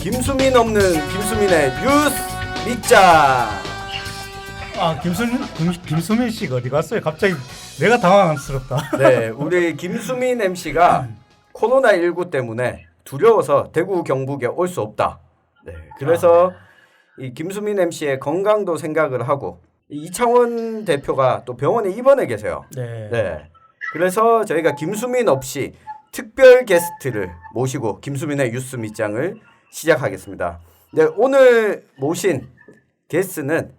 김수민 없는 김수민의 뉴스 밑장. 김수민 씨가 어디 갔어요? 갑자기 내가 당황스럽다. 네, 우리 김수민 MC가 코로나19 때문에 두려워서 대구 경북에 올 수 없다. 네, 그래서 이 김수민 MC의 건강도 생각을 하고 이창원 대표가 또 병원에 입원해 계세요. 네. 그래서 저희가 김수민 없이 특별 게스트를 모시고 김수민의 뉴스 밑장을 시작하겠습니다. 네, 오늘 모신 게스트는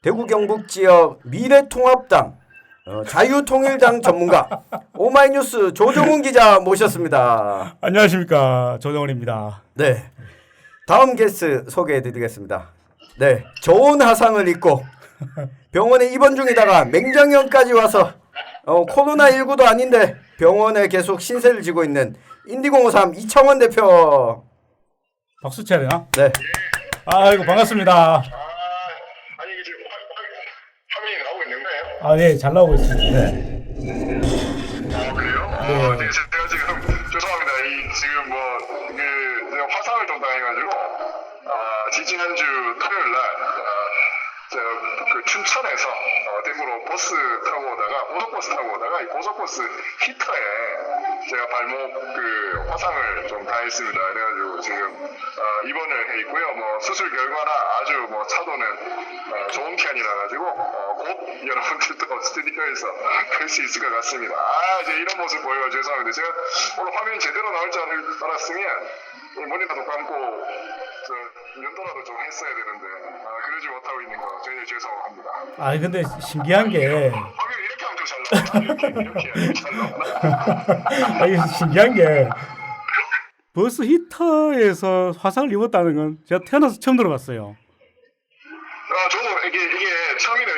대구 경북 지역 미래통합당 자유통일당 전문가 오마이뉴스 조정훈 기자 모셨습니다. 안녕하십니까, 조정훈입니다. 네, 다음 게스트 소개해드리겠습니다. 네, 좋은 화상을 입고 병원에 입원 중이다가 맹장염까지 와서 코로나19도 아닌데 병원에 계속 신세를 지고 있는 인디고53 이창원 대표. 박수 쳐야 되나? 네. 아이고, 반갑습니다. 아니 이게 지금 화면이 나오고 있는 거예요? 네, 잘 나오고 있습니다. 네. 그래요? 네. 제가 지금 죄송합니다. 지금 제가 화상을 좀 당해가지고 지지난주 토요일 날 그 춘천에서 대구로 버스 타고 오다가 고속버스 타고 오다가 이 고속버스 히터에 제가 발목 화상을 좀 당했습니다. 그래가지고 지금 입원을 해 있고요. 수술 결과나 아주 차도는 좋은 편이라 가지고 곧 여러분들도 스튜디오에서 뵐 수 있을 것 같습니다. 이제 이런 모습 보여서 죄송합니다. 제가 오늘 화면이 제대로 나올 줄 알았으면 머리라도 감고 면도라도 좀 했어야 되는데 그러지 못하고 있는 거 굉장히 죄송합니다. 근데 신기한 게 화면 이렇게 하면 잘 나오나? 이렇게 잘 나오나? 이게 신기한 게 버스 히터에서 화상을 입었다는 건 제가 태어나서 처음 들어봤어요. 저도 이게 처음에는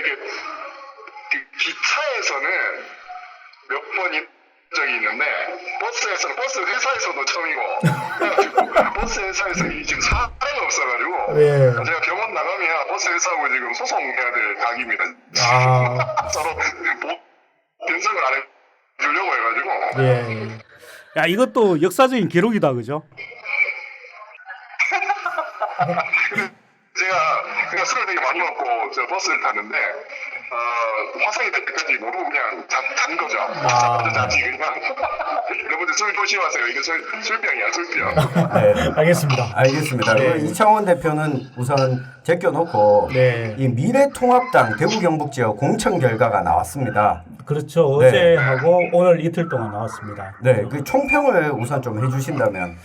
기차에서는 몇 번 적이 있는데 버스 회사에서도 처음이고 버스 회사에서 지금 사람이 없어가지고 제가 병원 나가면 버스 회사하고 지금 소송해야 될 각입니다. 서로 변성을 안 해주려고 해가지고. 야, 이것도 역사적인 기록이다, 그죠? 제가 술을 되게 많이 먹고 버스를 탔는데 화상이 될 때까지 모르고 그냥 잔 거죠. 자지 그냥. 여러분들 술 조심하세요. 이거 술병이야, 술병. 네, 알겠습니다. 네. 이창원 대표는 우선 제껴놓고 이 미래통합당 대구 경북 지역 공천 결과가 나왔습니다. 그렇죠. 어제하고 오늘 이틀 동안 나왔습니다. 네, 그 총평을 우선 좀 해주신다면.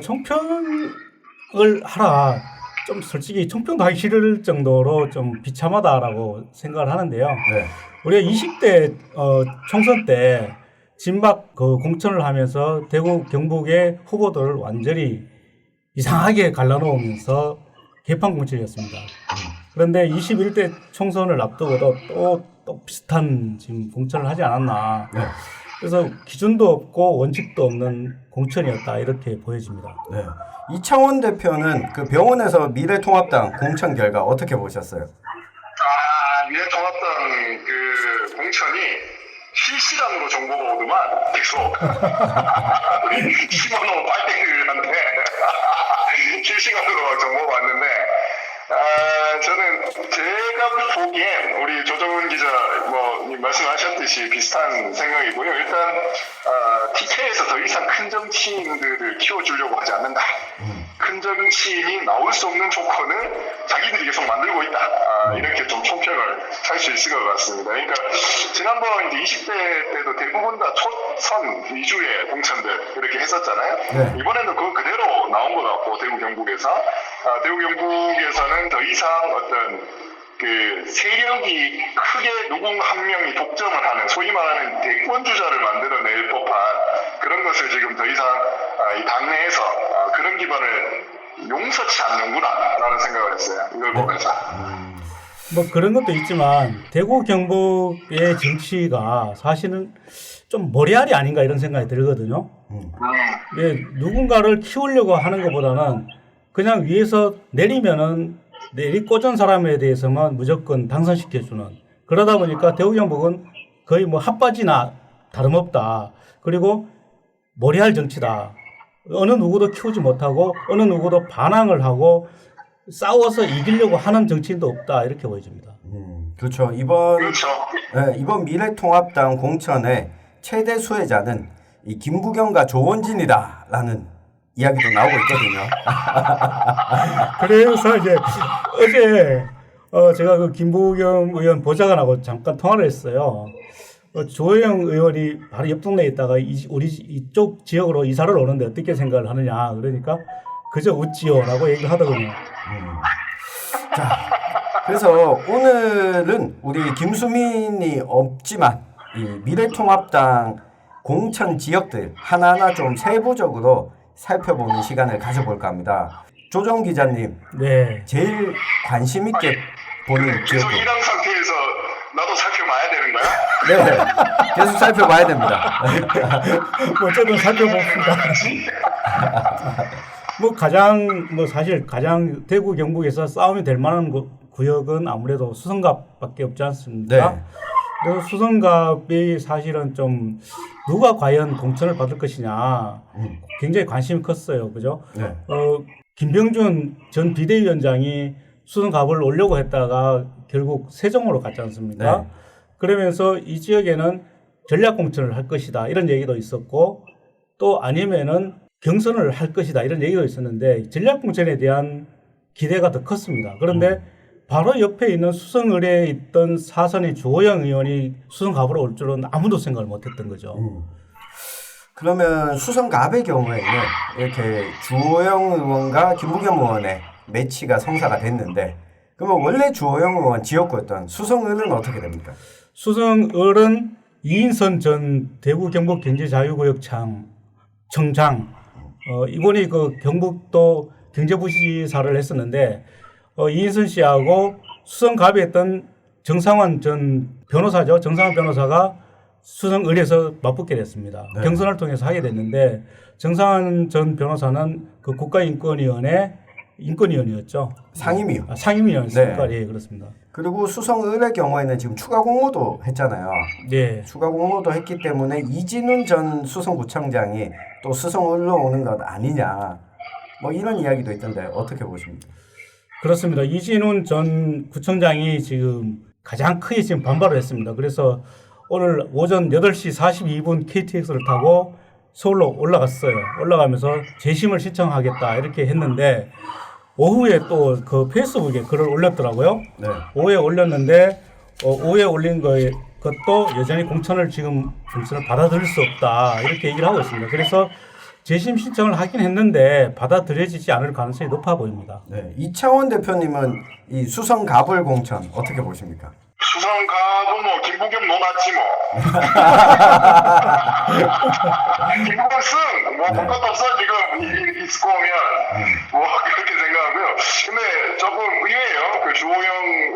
총평을 하라. 좀 솔직히 총평도 하기 싫을 정도로 좀 비참하다라고 생각을 하는데요. 우리가 20대 총선 때 진박 공천을 하면서 대구 경북의 후보들을 완전히 이상하게 갈라놓으면서 개판 공천이었습니다. 그런데 21대 총선을 앞두고도 또 비슷한 지금 공천을 하지 않았나. 그래서 기준도 없고 원칙도 없는 공천이었다, 이렇게 보여집니다. 이창원 대표는 그 병원에서 미래통합당 공천 결과 어떻게 보셨어요? 미래통합당 공천이 실시간으로 정보가 오더만 계속 심어놓은 빨대들한테 실시간으로 정보가 왔는데 저는 제가 보기엔 우리 조정훈 기자 말씀하셨듯이 비슷한 생각이고요. 일단 TK에서 더 이상 큰 정치인들을 키워주려고 하지 않는다. 큰 정치인이 나올 수 없는 조건을 자기들이 계속 만들고 있다. 이렇게 좀 총평을 할 수 있을 것 같습니다. 그러니까 지난번 이제 20대 때도 대부분 다 초선 위주의 공천들 이렇게 했었잖아요. 이번에는 그거 그대로 나온 것 같고 대구 경북에서 더 이상 어떤 세력이 크게 누군 한 명이 독점을 하는 소위 말하는 대권주자를 만들어낼 법한 그런 것을 지금 더 이상 이 당내에서 그런 기반을 용서치 않는구나라는 생각을 했어요. 이걸 보면서. 그런 것도 있지만 대구 경북의 정치가 사실은 좀 머리알이 아닌가 이런 생각이 들거든요. 누군가를 키우려고 하는 것보다는 그냥 위에서 내리면은 내리꽂은 사람에 대해서만 무조건 당선시켜주는 그러다 보니까 대구 경북은 거의 뭐 핫바지나 다름없다. 그리고 머리할 정치다. 어느 누구도 키우지 못하고 어느 누구도 반항을 하고 싸워서 이기려고 하는 정치인도 없다. 이렇게 보여집니다. 그렇죠. 그렇죠. 이번 미래통합당 공천의 최대 수혜자는 이 김부겸과 조원진이다라는 이야기도 나오고 있거든요. 그래서 이제 어제 제가 그 김부겸 의원 보좌관하고 잠깐 통화를 했어요. 조혜영 의원이 바로 옆 동네에 있다가 우리 이쪽 지역으로 이사를 오는데 어떻게 생각을 하느냐. 그러니까 그저 웃지요라고 얘기를 하더군요. 자, 그래서 오늘은 우리 김수민이 없지만 이 미래통합당 공천 지역들 하나하나 좀 세부적으로 살펴보는 시간을 가져볼까 합니다. 조정 기자님, 네. 제일 관심 있게 보는 계속 지역들. 이런 상태에서 나도 살펴봐야 되는 거야? 네, 계속 살펴봐야 됩니다. 뭐 어쨌든 살펴봅시다. 사실 가장 대구 경북에서 싸움이 될 만한 구역은 아무래도 수성갑밖에 없지 않습니까? 네. 그래서 수성갑이 사실은 좀 누가 과연 공천을 받을 것이냐 굉장히 관심이 컸어요. 그죠? 네. 김병준 전 비대위원장이 수성갑을 오려고 했다가 결국 세종으로 갔지 않습니까? 네. 그러면서 이 지역에는 전략 공천을 할 것이다 이런 얘기도 있었고 또 아니면은 경선을 할 것이다 이런 얘기도 있었는데 전략 공천에 대한 기대가 더 컸습니다. 그런데 바로 옆에 있는 수성을에 있던 사선의 주호영 의원이 수성갑으로 올 줄은 아무도 생각을 못했던 거죠. 그러면 수성갑의 경우에는 이렇게 주호영 의원과 김부겸 의원의 매치가 성사가 됐는데 그러면 원래 주호영 의원 지역구였던 수성을은 어떻게 됩니까? 수성을은 이인선 전 대구 경북 경제자유구역 청장 이분이 그 경북도 경제부시사를 했었는데 이인선 씨하고 수성갑에 있던 정상환 전 변호사죠. 정상환 변호사가 수성을에서 맞붙게 됐습니다. 네. 경선을 통해서 하게 됐는데 정상환 전 변호사는 그 국가인권위원회 인권위원이었죠. 상임위요. 상임위원이었습니까? 네. 예, 그렇습니다. 그리고 수성을의 경우에는 지금 추가 공모도 했잖아요. 네. 추가 공모도 했기 때문에 이진훈 전 수성구청장이 또 수성을로 오는 것 아니냐. 뭐 이런 이야기도 있던데 어떻게 보십니까? 그렇습니다. 이진훈 전 구청장이 지금 가장 크게 지금 반발을 했습니다. 그래서 오늘 오전 8시 42분 KTX를 타고 서울로 올라갔어요. 올라가면서 재심을 신청하겠다 이렇게 했는데 오후에 또 그 페이스북에 글을 올렸더라고요. 네. 오후에 올렸는데 오후에 올린 것도 여전히 공천을 받아들일 수 없다 이렇게 얘기를 하고 있습니다. 그래서 재심 신청을 하긴 했는데 받아들여지지 않을 가능성이 높아 보입니다. 네. 이창원 대표님은 이 수성갑을 공천 어떻게 보십니까? 수성갑은 뭐 김부겸 논았지 뭐. 김부겸 뭐 볼 것도 없어 지금 있을 거면 뭐 그렇게 생각하고요. 근데 조금 의외예요. 그 주호영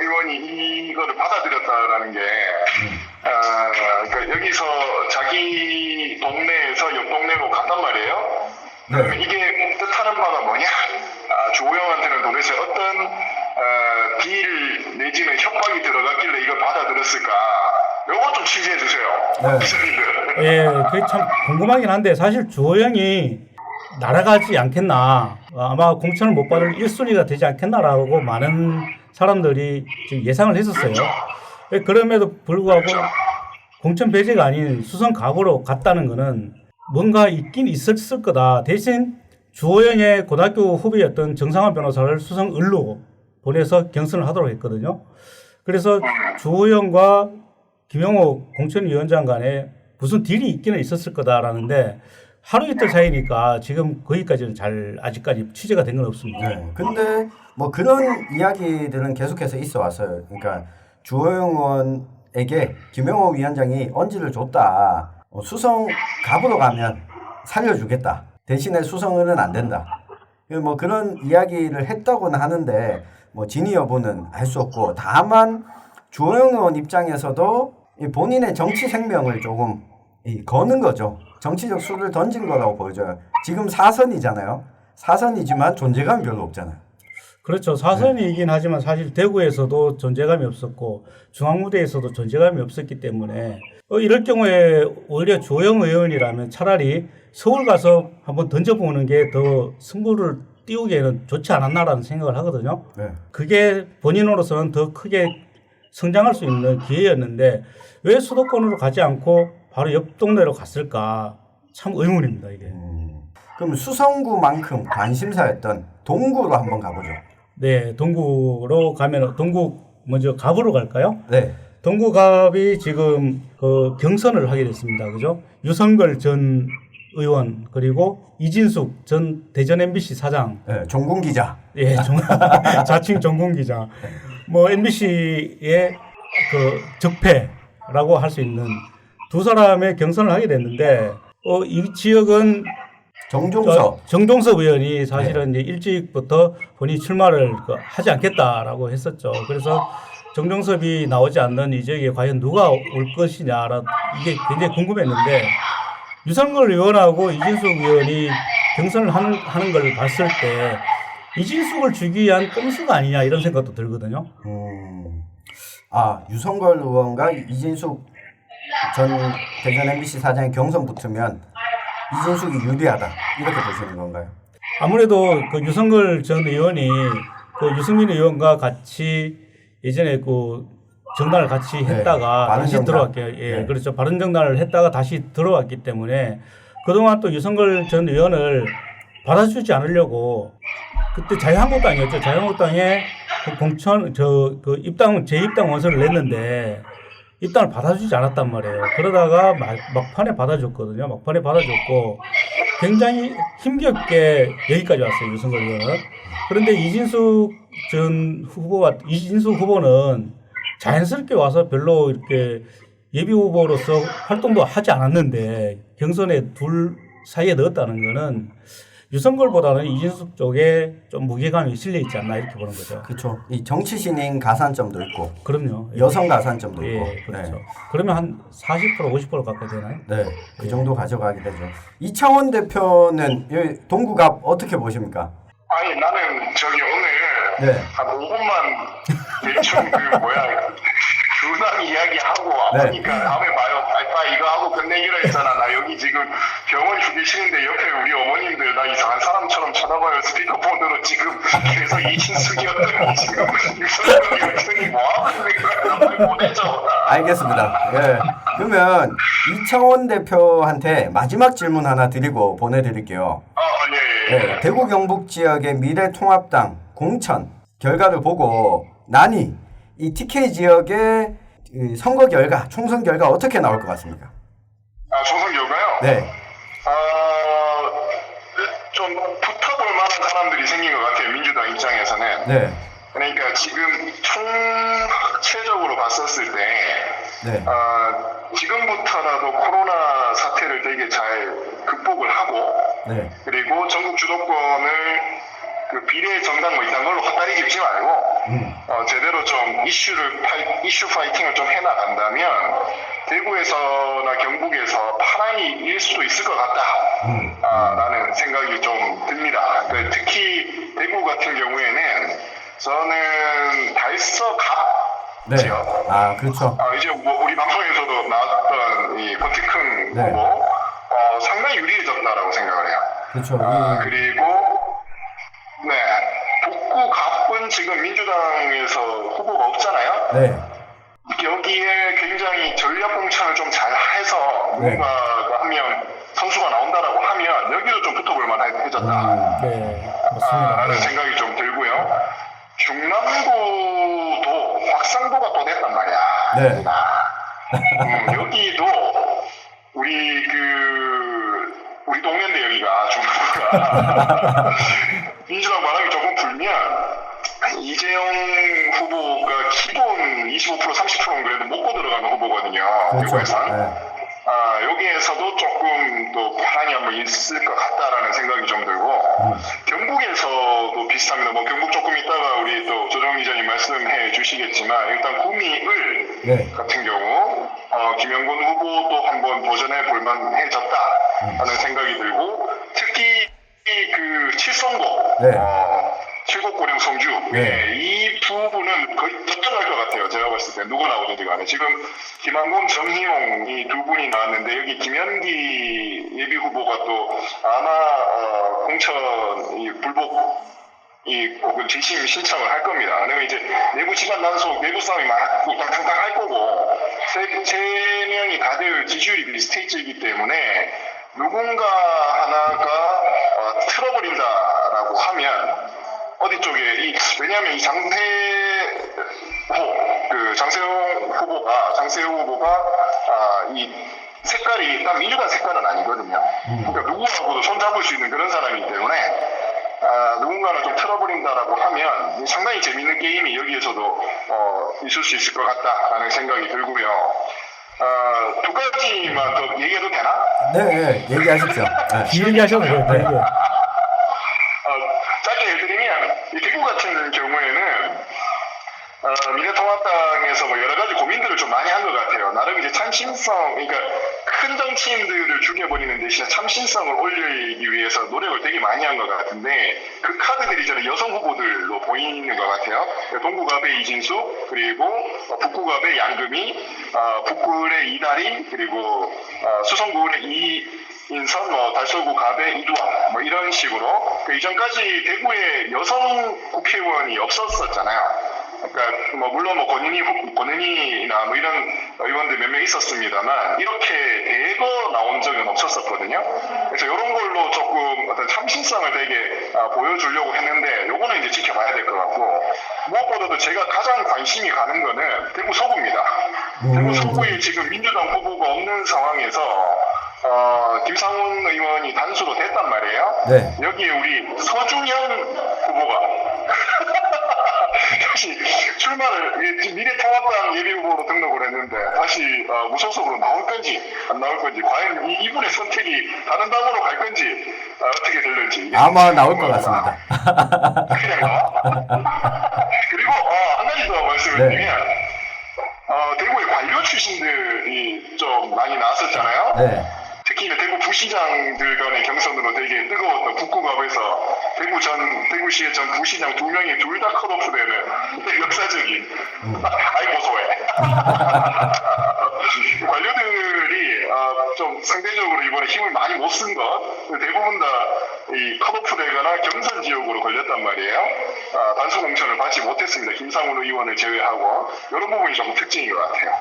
의원이 이거를 받아들였다라는 게 그러니까 여기서 자기 동네에서 옆 동네로 갔단 말이에요. 네. 이게 뜻하는 바가 뭐냐? 주호영한테는 도대체 어떤 비일 내지는 협박이 들어갔길래 이걸 받아들였을까? 요거 좀 취재해 주세요. 네. 기자님들. 예, 그게 참 궁금하긴 한데 사실 주호영이 날아가지 않겠나 아마 공천을 못 받을 1순위가 되지 않겠나라고 많은 사람들이 지금 예상을 했었어요. 예, 그럼에도 불구하고 공천 배제가 아닌 수성갑으로 갔다는 거는 뭔가 있긴 있었을 거다. 대신 주호영의 고등학교 후배였던 정상환 변호사를 수성을로 보내서 경선을 하도록 했거든요. 그래서 주호영과 김영호 공천위원장 간에 무슨 딜이 있기는 있었을 거다라는데 하루 이틀 사이니까 지금 거기까지는 아직까지 취재가 된 건 없습니다. 네. 근데 뭐 그런 이야기들은 계속해서 있어 왔어요. 그러니까 주호영 의원에게 김영호 위원장이 언지를 줬다. 수성갑으로 가면 살려주겠다. 대신에 수성을은 안 된다. 뭐 그런 이야기를 했다고는 하는데 뭐 진위 여부는 알 수 없고 다만 주호영 의원 입장에서도 본인의 정치 생명을 조금 거는 거죠. 정치적 수를 던진 거라고 보여져요. 지금 4선이잖아요. 4선이지만 존재감이 별로 없잖아요. 그렇죠. 사선이긴 하지만 사실 대구에서도 존재감이 없었고 중앙무대에서도 존재감이 없었기 때문에 이럴 경우에 오히려 조영 의원이라면 차라리 서울 가서 한번 던져보는 게 더 승부를 띄우기에는 좋지 않았나라는 생각을 하거든요. 네. 그게 본인으로서는 더 크게 성장할 수 있는 기회였는데 왜 수도권으로 가지 않고 바로 옆 동네로 갔을까? 참 의문입니다, 이게. 그럼 수성구만큼 관심사였던 동구로 한번 가보죠. 네, 동구로 가면 동구 먼저 갑으로 갈까요? 네. 동구갑이 지금 그 경선을 하게 됐습니다. 그죠? 유성걸 전 의원 그리고 이진숙 전 대전 MBC 사장, 네, 종군 기자. 예, 자칭 전공 기자, 뭐 MBC의 그 적폐라고 할 수 있는 두 사람의 경선을 하게 됐는데, 이 지역은 정종섭 의원이 사실은 이제 일찍부터 본인이 출마를 하지 않겠다라고 했었죠. 그래서 정종섭이 나오지 않는 이 지역에 과연 누가 올 것이냐라 이게 굉장히 궁금했는데 유성걸 의원하고 이진숙 의원이 경선을 하는 걸 봤을 때 이진숙을 주기 위한 꼼수가 아니냐 이런 생각도 들거든요. 유성걸 의원과 이진숙 전 대전 MBC 사장의 경선 붙으면 이진숙이 유리하다 이렇게 보시는 건가요? 아무래도 그 유성걸 전 의원이 그 유승민 의원과 같이 예전에 그 정당을 같이 했다가 다시 들어왔게요. 예, 네. 그렇죠. 바른정당을 했다가 다시 들어왔기 때문에 그동안 또 유성걸 전 의원을 받아주지 않으려고 그때 자유한국당이었죠. 자유한국당에 그 공천 재입당 원서를 냈는데 입당을 받아주지 않았단 말이에요. 그러다가 막판에 받아줬거든요. 막판에 받아줬고 굉장히 힘겹게 여기까지 왔어요. 유성걸 의원은. 그런데 이진숙 후보는 자연스럽게 와서 별로 이렇게 예비 후보로서 활동도 하지 않았는데 경선에 둘 사이에 넣었다는 거는 유성걸보다는 이진숙 쪽에 좀 무게감이 실려 있지 않나 이렇게 보는 거죠. 그렇죠. 이 정치 신인 가산점도 있고, 그럼요. 여성 가산점도 있고. 예, 그렇죠. 네. 그러면 한 40% 50% 가까이 되나요? 네, 그 정도 가져가게 되죠. 이창원 대표는 여기 동구갑 어떻게 보십니까? 아니 나는 저기 오늘 네. 한 5분만 대충 근황 이야기하고 아프니까 다음에 봐요. 빨리 이거 하고 끝내기로 했잖아. 나 여기 지금 병원 휴게실인데 옆에 우리 어머님들 나 이상한 사람처럼 쳐다봐요. 스피커폰으로 지금 그래서 이진숙이었더니 지금 유성근이었더니 뭐하고 있는 거야. 빨리 보내줘. 알겠습니다. 예. 그러면 이창원 대표한테 마지막 질문 하나 드리고 보내드릴게요. 예. 네, 대구 경북 지역의 미래통합당 공천 결과를 보고 나니 이 TK 지역의 선거 결과, 총선 결과 어떻게 나올 것 같습니까? 총선 결과요? 네. 좀 붙어볼 만한 사람들이 생긴 것 같아요. 민주당 입장에서는. 네. 그러니까 지금 총체적으로 봤었을 때 네. 지금부터라도 코로나 사태를 되게 잘 극복을 하고 네. 그리고 전국 주도권을 그 비례 정당 뭐 이런 걸로 헛다리 짚지 말고 제대로 좀 이슈 파이팅을 좀 해나간다면 대구에서나 경북에서 파란이 일 수도 있을 것 같다 라는 생각이 좀 듭니다. 특히 대구 같은 경우에는 저는 달서갑 지역 그렇죠. 이제 뭐 우리 방송에서도 나왔던 이 권태큰 네. 후보 상당히 유리해졌다라고 생각을 해요. 그렇죠. 그리고 네, 북구 갑은 지금 민주당에서 후보가 없잖아요. 네. 여기에 굉장히 전략 공천을 좀 잘 해서 네. 누군가가 한 명 선수가 나온다라고 하면 여기도 좀 붙어볼 만해졌다. 네, 맞습니다. 라는 생각이 좀 들고요. 중남구도 확산도가 또 됐단 말이야. 네. 여기도 우리 동네인데 여기가 중남구가 민주당 바람이 조금 불면 이재용 후보가 기본 25% 30%는 그래도 먹고 들어가는 후보거든요. 그렇죠. 대구에서는. 네. 여기에서도 조금 또 파란이 한번 있을 것 같다라는 생각이 좀 들고 경북에서도 비슷합니다. 뭐 경북 조금 있다가 우리 또 조정 기자님 말씀해 주시겠지만 일단 구미을 네. 같은 경우 김영건 후보도 한번 도전해 볼 만해졌다라는 생각이 들고 특히 그 칠성고 네. 최고고령 성주. 이 부분은 거의 접전할 것 같아요. 제가 봤을 때 누가 나오든지 간에. 지금 김한곤, 정희용 이 두 분이 나왔는데 여기 김현기 예비 후보가 또 아마 공천 이 불복 혹은 재심 신청을 할 겁니다. 왜냐면 이제 내부 집안 단속, 내부 싸움이 막 탕탕탕 할 거고 세 명이 다들 지지율이 비슷해지기 때문에 누군가 하나가 틀어버린다라고 하면 어디 쪽에 왜냐하면 이 장세호 후보가 이 색깔이 딱 민주당 색깔은 아니거든요. 그러니까 누구하고도 손잡을 수 있는 그런 사람이기 때문에 누군가는 좀 틀어버린다라고 하면 상당히 재밌는 게임이 여기에서도 있을 수 있을 것 같다라는 생각이 들고요. 두 가지만 더 얘기해도 되나? 네, 얘기하십시오. 길게 하셔도 돼요. 길게. 짧게 해드리면 이 대구 같은 경우에는 미래통합당에서 뭐 여러 가지 고민들을 좀 많이 한 것 같아요. 나름 이제 참신성, 그러니까 큰 정치인들을 죽여버리는 대신에 참신성을 올리기 위해서 노력을 되게 많이 한 것 같은데 그 카드들이 저는 여성 후보들로 보이는 것 같아요. 동구갑의 이진수, 그리고 북구갑의 양금희, 북구의 이다리, 그리고 수성구의 이인선, 달서구 갑의 이두환, 뭐 이런 식으로 그 이전까지 대구에 여성 국회의원이 없었었잖아요. 그러니까 물론 권은희나 뭐 이런 의원들 몇 명 있었습니다만 이렇게 대거 나온 적은 없었었거든요. 그래서 이런 걸로 조금 어떤 참신성을 되게 보여주려고 했는데 요거는 이제 지켜봐야 될 것 같고 무엇보다도 제가 가장 관심이 가는 거는 대구 서구입니다. 대구 서구에 지금 민주당 후보가 없는 상황에서 김상훈 의원이 단수로 됐단 말이에요. 네. 여기에 우리 서준현 후보가 다시 출마를 미래통합당 예비후보로 등록을 했는데 다시 무소속으로 나올 건지 안 나올 건지 과연 이분의 선택이 다른 당으로 갈 건지 어떻게 될는지 아마 나올 것 같습니다. 그냥 나와? 그리고 한 가지 더 말씀을 드리면 대구의 관료 출신들이 좀 많이 나왔었잖아요. 네. 특히 대구 부시장들 간의 경선으로 되게 뜨거웠던 북구갑에서 대구시의 전 부시장 2명이 둘 다 컷오프되는 역사적인 아이고 소해 관료들이 좀 상대적으로 이번에 힘을 많이 못 쓴 것 대부분 다 이 컷오프되거나 경선 지역으로 걸렸단 말이에요. 단수 공천을 받지 못했습니다. 김상훈 의원을 제외하고 이런 부분이 좀 특징인 것 같아요.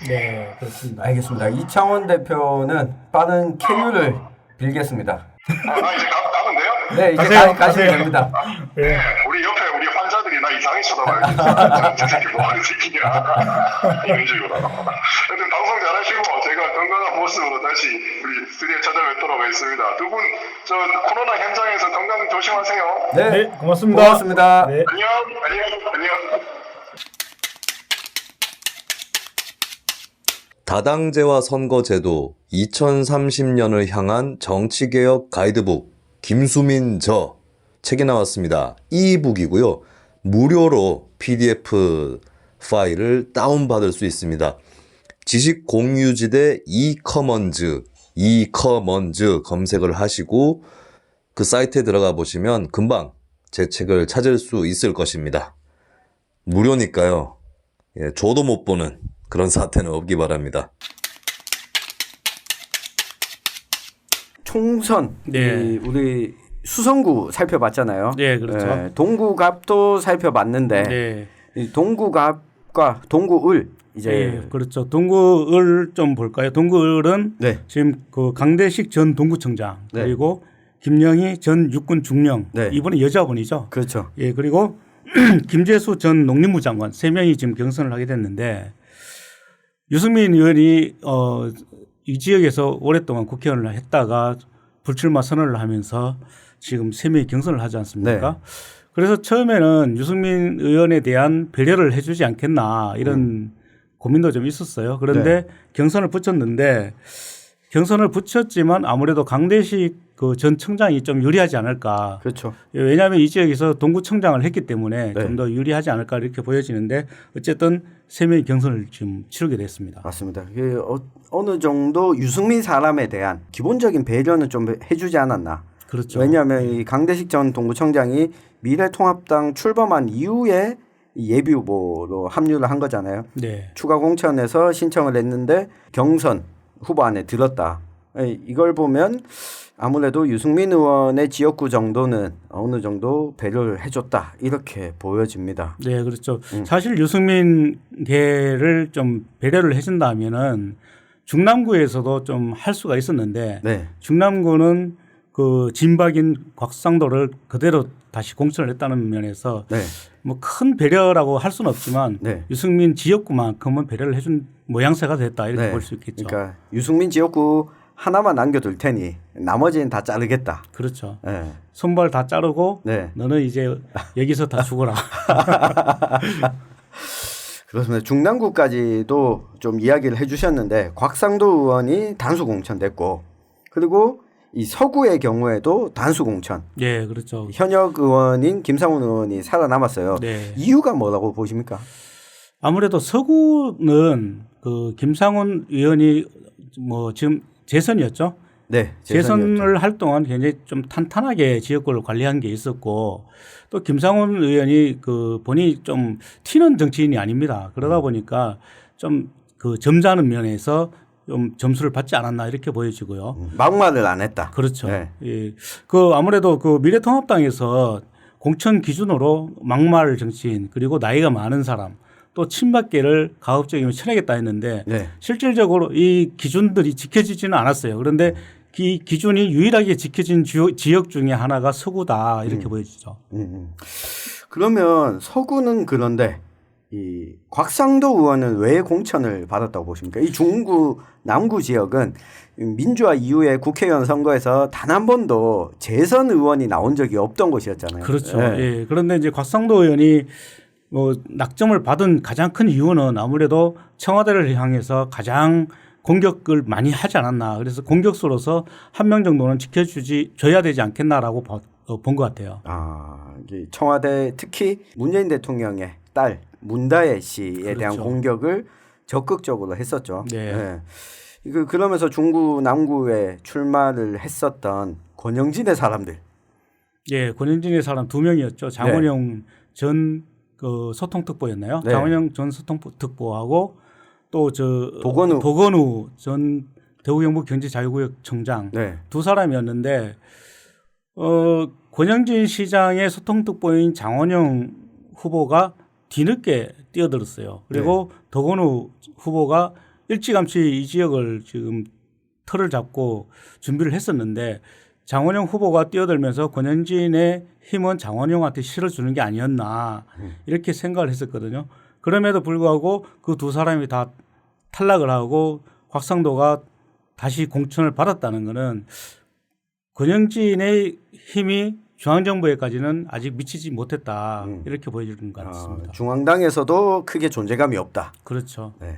네, 그렇습니다. 알겠습니다. 이창원 대표는 빠른 쾌유를 빌겠습니다. 이제 가는데요? 네, 이제 가시면 됩니다. 네, 우리 옆에 우리 환자들이 나 이상하게 쳐다봐요. 저 새끼 뭐하는 새끼냐. 이런 식으로. 하여튼 방송 잘하시고 제가 건강한 모습으로 다시 우리 스튜디오에 찾아뵙도록 하겠습니다. 두 분 저 코로나 현장에서 건강 조심하세요. 네, 고맙습니다. 고맙습니다. 네. 안녕. 다당제와 선거제도 2030년을 향한 정치개혁 가이드북 김수민 저 책이 나왔습니다. 이북이고요. 무료로 PDF 파일을 다운받을 수 있습니다. 지식공유지대 이커먼즈 검색을 하시고 그 사이트에 들어가 보시면 금방 제 책을 찾을 수 있을 것입니다. 무료니까요. 줘도 못 보는 그런 사태는 없기 바랍니다. 총선, 네. 우리 수성구 살펴봤잖아요. 네, 그렇죠. 동구갑도 살펴봤는데 네. 이 동구갑과 동구을 이제 네, 그렇죠. 동구을 좀 볼까요? 동구을은 네. 지금 그 강대식 전 동구청장 네. 그리고 김영희 전 육군 중령 네. 이분은 여자분이죠. 그렇죠. 예, 그리고 김재수 전 농림부 장관 3명이 지금 경선을 하게 됐는데 유승민 의원이 이 지역에서 오랫동안 국회의원을 했다가 불출마 선언을 하면서 지금 3명이 경선을 하지 않습니까? 네. 그래서 처음에는 유승민 의원에 대한 배려를 해주지 않겠나 이런 고민도 좀 있었어요. 그런데 네. 경선을 붙였지만 아무래도 강대식 그 전 청장이 좀 유리하지 않을까. 그렇죠. 왜냐하면 이 지역에서 동구청장을 했기 때문에 네. 좀 더 유리하지 않을까 이렇게 보여지는데 어쨌든 3명이 경선을 지금 치르게 됐습니다. 맞습니다. 어느 정도 유승민 사람에 대한 기본적인 배려는 좀 해주지 않았나. 그렇죠. 왜냐하면 이 강대식 전 동구청장이 미래통합당 출범한 이후에 이 예비 후보로 합류를 한 거잖아요. 네. 추가 공천에서 신청을 했는데 경선 후보 안에 들었다. 이걸 보면 아무래도 유승민 의원의 지역구 정도는 어느 정도 배려를 해줬다 이렇게 보여집니다. 네, 그렇죠. 사실 유승민 계를 좀 배려를 해준다면은 중남구에서도 좀 할 수가 있었는데 네. 중남구는 그 진박인 곽상도를 그대로 다시 공천을 했다는 면에서 네. 뭐 큰 배려라고 할 수는 없지만 네. 유승민 지역구만큼은 배려를 해준 모양새가 됐다 이렇게 네. 볼 수 있겠죠. 그러니까 유승민 지역구 하나만 남겨둘 테니 나머지는 다 자르겠다. 그렇죠. 네. 손발 다 자르고 네. 너는 이제 여기서 다 죽어라. 그렇습니다. 중남구까지도 좀 이야기를 해주셨는데 곽상도 의원이 단수 공천됐고 그리고 이 서구의 경우에도 단수 공천. 예, 그렇죠. 현역 의원인 김상훈 의원이 살아남았어요. 네. 이유가 뭐라고 보십니까? 아무래도 서구는 그 김상훈 의원이 뭐 지금 재선이었죠. 네. 재선을 할 동안 굉장히 좀 탄탄하게 지역구를 관리한 게 있었고 또 김상훈 의원이 그 본인이 좀 튀는 정치인이 아닙니다. 그러다 보니까 좀 그 점잖은 면에서 좀 점수를 받지 않았나 이렇게 보여지고요. 막말을 안 했다. 그렇죠. 네. 예. 그 아무래도 그 미래통합당에서 공천 기준으로 막말 정치인 그리고 나이가 많은 사람 또 친박계를 가급적이면 쳐내겠다 했는데 네. 실질적으로 이 기준들이 지켜지지는 않았어요. 그런데 이 기준이 유일하게 지켜진 지역 중에 하나가 서구다 이렇게 보여지죠. 그러면 서구는 그런데 이 곽상도 의원은 왜 공천을 받았다고 보십니까? 이 중구 남구 지역은 민주화 이후에 국회의원 선거에서 단 한 번도 재선 의원이 나온 적이 없던 곳이었잖아요. 그렇죠. 네. 예. 그런데 이제 곽상도 의원이 뭐 낙점을 받은 가장 큰 이유는 아무래도 청와대를 향해서 가장 공격을 많이 하지 않았나. 그래서 공격수로서 한 명 정도는 줘야 되지 않겠나라고 본 것 같아요. 아, 이게 청와대 특히 문재인 대통령의 딸 문다혜 씨에 대한 그렇죠. 공격을 적극적으로 했었죠. 네. 그러면서 중구 남구에 출마를 했었던 권영진의 사람들. 예, 권영진의 사람 2명이었죠. 장원영 전 그 소통특보였나요? 네. 장원영 전 소통특보하고 또 도건우 전 대구경북경제자유구역청장 네. 두 사람이었는데 권영진 시장의 소통특보인 장원영 후보가 뒤늦게 뛰어들었어요. 그리고 도건우 후보가 일찌감치 이 지역을 지금 틀을 잡고 준비를 했었는데 장원영 후보가 뛰어들면서 권영진의 힘은 장원영한테 실어주는 게 아니었나 이렇게 생각을 했었거든요. 그럼에도 불구하고 그 두 사람이 다 탈락을 하고 곽상도가 다시 공천을 받았다는 것은 권영진의 힘이 중앙정부에까지는 아직 미치지 못했다 이렇게 보여지는 것 같습니다. 중앙당에서도 크게 존재감이 없다. 그렇죠. 네.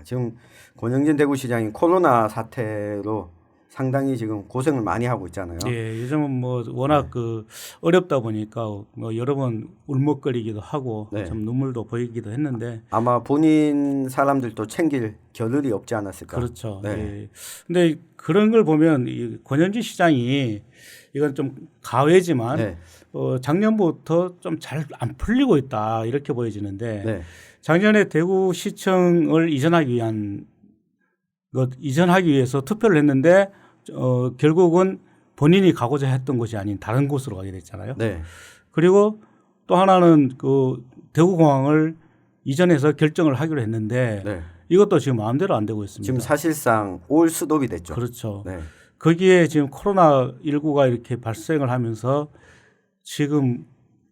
지금 권영진 대구시장이 코로나 사태로 상당히 지금 고생을 많이 하고 있잖아요. 예, 요즘은 뭐 워낙 그 어렵다 보니까 뭐 여러 번 울먹거리기도 하고 네. 좀 눈물도 보이기도 했는데 아마 본인 사람들도 챙길 겨를이 없지 않았을까. 그렇죠. 네. 예. 근데 그런 걸 보면 이 권영진 시장이 이건 좀 가외지만 네. 작년부터 좀 잘 안 풀리고 있다 이렇게 보여지는데 네. 작년에 대구시청을 이전하기 위해서 투표를 했는데 결국은 본인이 가고자 했던 곳이 아닌 다른 곳으로 가게 됐잖아요. 네. 그리고 또 하나는 그 대구공항을 이전해서 결정을 하기로 했는데 네. 이것도 지금 마음대로 안 되고 있습니다. 지금 사실상 올 수독이 됐죠. 그렇죠. 네. 거기에 지금 코로나19가 이렇게 발생을 하면서 지금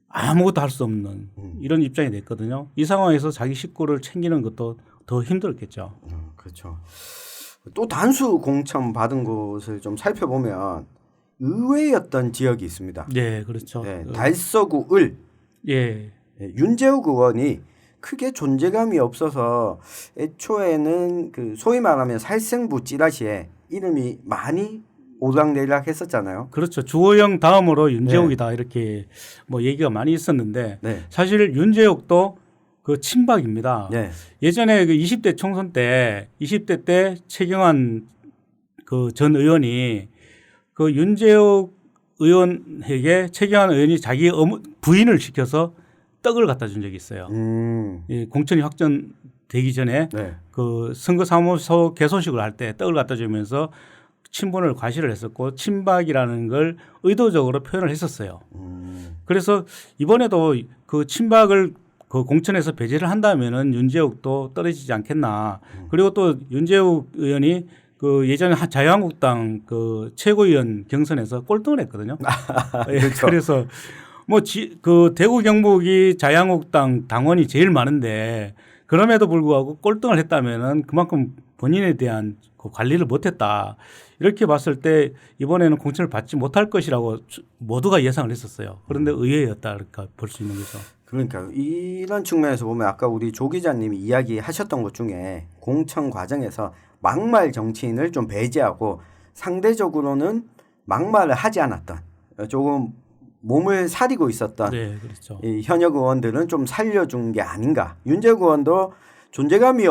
아무것도 할 수 없는 이런 입장이 됐거든요. 이 상황에서 자기 식구를 챙기는 것도 더 힘들었겠죠. 그렇죠. 또 단수 공천 받은 곳을 좀 살펴보면 의외였던 지역이 있습니다. 네, 그렇죠. 네, 달서구 을 예, 윤재욱 의원이 크게 존재감이 없어서 애초에는 그 소위 말하면 살생부 찌라시에 이름이 많이 오락내락 했었잖아요. 그렇죠. 주호영 다음으로 윤재욱이다 이렇게 뭐 얘기가 많이 있었는데 네. 사실 윤재욱도 그 친박입니다. 네. 예전에 그 20대 총선 때 20대 때 최경환 그 전 의원이 그 윤재욱 의원에게 최경환 의원이 자기 부인을 시켜서 떡을 갖다 준 적이 있어요. 예, 공천이 확정되기 전에 네. 그 선거사무소 개소식을 할 때 떡을 갖다 주면서 친분을 과시를 했었고 친박이라는 걸 의도적으로 표현을 했었어요. 그래서 이번에도 그 친박을 그 공천에서 배제를 한다면은 윤재욱도 떨어지지 않겠나. 그리고 또 윤재욱 의원이 그 예전에 자유한국당 그 최고위원 경선에서 꼴등을 했거든요. 예, 그렇죠. 그래서 뭐 그 대구 경북이 자유한국당 당원이 제일 많은데 그럼에도 불구하고 꼴등을 했다면은 그만큼 본인에 대한 그 관리를 못했다. 이렇게 봤을 때 이번에는 공천을 받지 못할 것이라고 모두가 예상을 했었어요. 그런데 의외였다 이렇게 볼 수 있는 거죠. 그러니까 이런 측면에서 보면 아까 우리 조 기자님이 이야기하셨던 것 중에 공천 과정에서 막말 정치인을 좀 배제하고 상대적으로는 막말을 하지 않았던 조금 몸을 사리고 있었던 네, 그렇죠. 이 현역 의원들은 좀 살려준 게 아닌가. 윤재욱 의원도 존재감이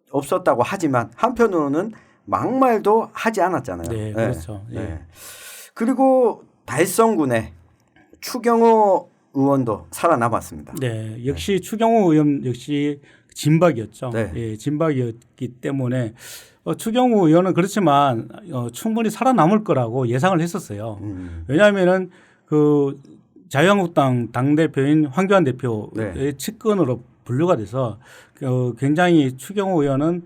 없었다고 하지만 한편으로는 막말도 하지 않았잖아요. 네, 그렇죠. 예. 네. 그리고 달성군의 추경호 의원도 살아남았습니다. 네, 역시 추경호 의원 역시 진박이었죠. 네. 예, 진박이었기 때문에 추경호 의원은 그렇지만 충분히 살아남을 거라고 예상을 했었어요. 왜냐하면은 그 자유한국당 당대표인 황교안 대표의 네. 측근으로 분류가 돼서 굉장히 추경호 의원은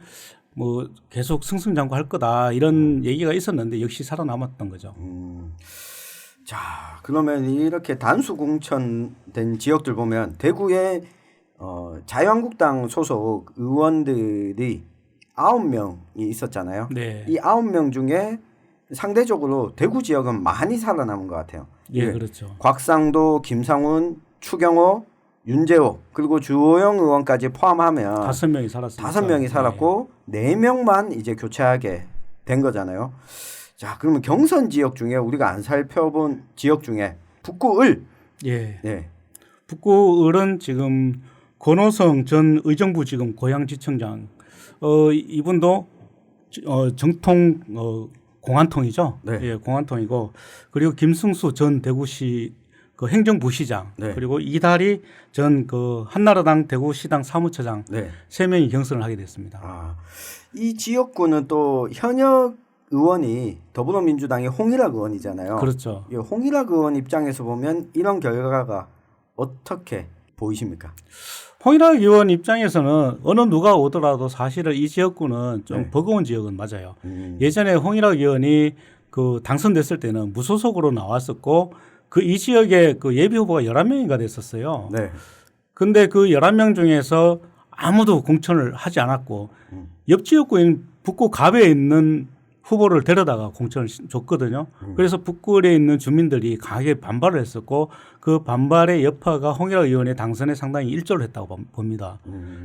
뭐 계속 승승장구할 거다 이런 얘기가 있었는데 역시 살아남았던 거죠. 자, 그러면 이렇게 단수 공천된 지역들 보면 대구에 자유한국당 소속 의원들이 9명이 있었잖아요. 네. 이 9명 중에 상대적으로 대구 지역은 많이 살아남은 것 같아요. 예, 그렇죠. 곽상도, 김상훈, 추경호, 윤재호 그리고 주호영 의원까지 포함하면 5명이 살았습니다. 5명이 살았고 4명만 이제 교체하게 된 거잖아요. 자, 그러면 경선 지역 중에 우리가 안 살펴본 지역 중에 북구을. 예. 네. 북구을은 지금 권호성 전 의정부 지금 고양지청장 이분도 정통 공안통이죠. 네. 예, 공안통이고 그리고 김승수 전 대구시 그 행정부시장 네. 그리고 이다리 전 그 한나라당 대구시당 사무처장 네. 3명이 경선을 하게 됐습니다. 아, 이 지역구는 또 현역 의원이 더불어민주당의 홍일학 의원이잖아요. 그렇죠. 이 홍일학 의원 입장에서 보면 이런 결과가 어떻게 보이십니까? 홍일학 의원 입장에서는 어느 누가 오더라도 사실은 이 지역구는 좀 네. 버거운 지역은 맞아요. 예전에 홍일학 의원이 그 당선됐을 때는 무소속으로 나왔었고 그 이 지역에 그 예비 후보가 11명이가 됐었어요. 네. 근데 그 11명 중에서 아무도 공천을 하지 않았고 옆 지역구인 북구 갑에 있는 후보를 데려다가 공천을 줬거든요. 그래서 북구에 있는 주민들이 강하게 반발을 했었고 그 반발의 여파가 홍일학 의원의 당선에 상당히 일조를 했다고 봅니다.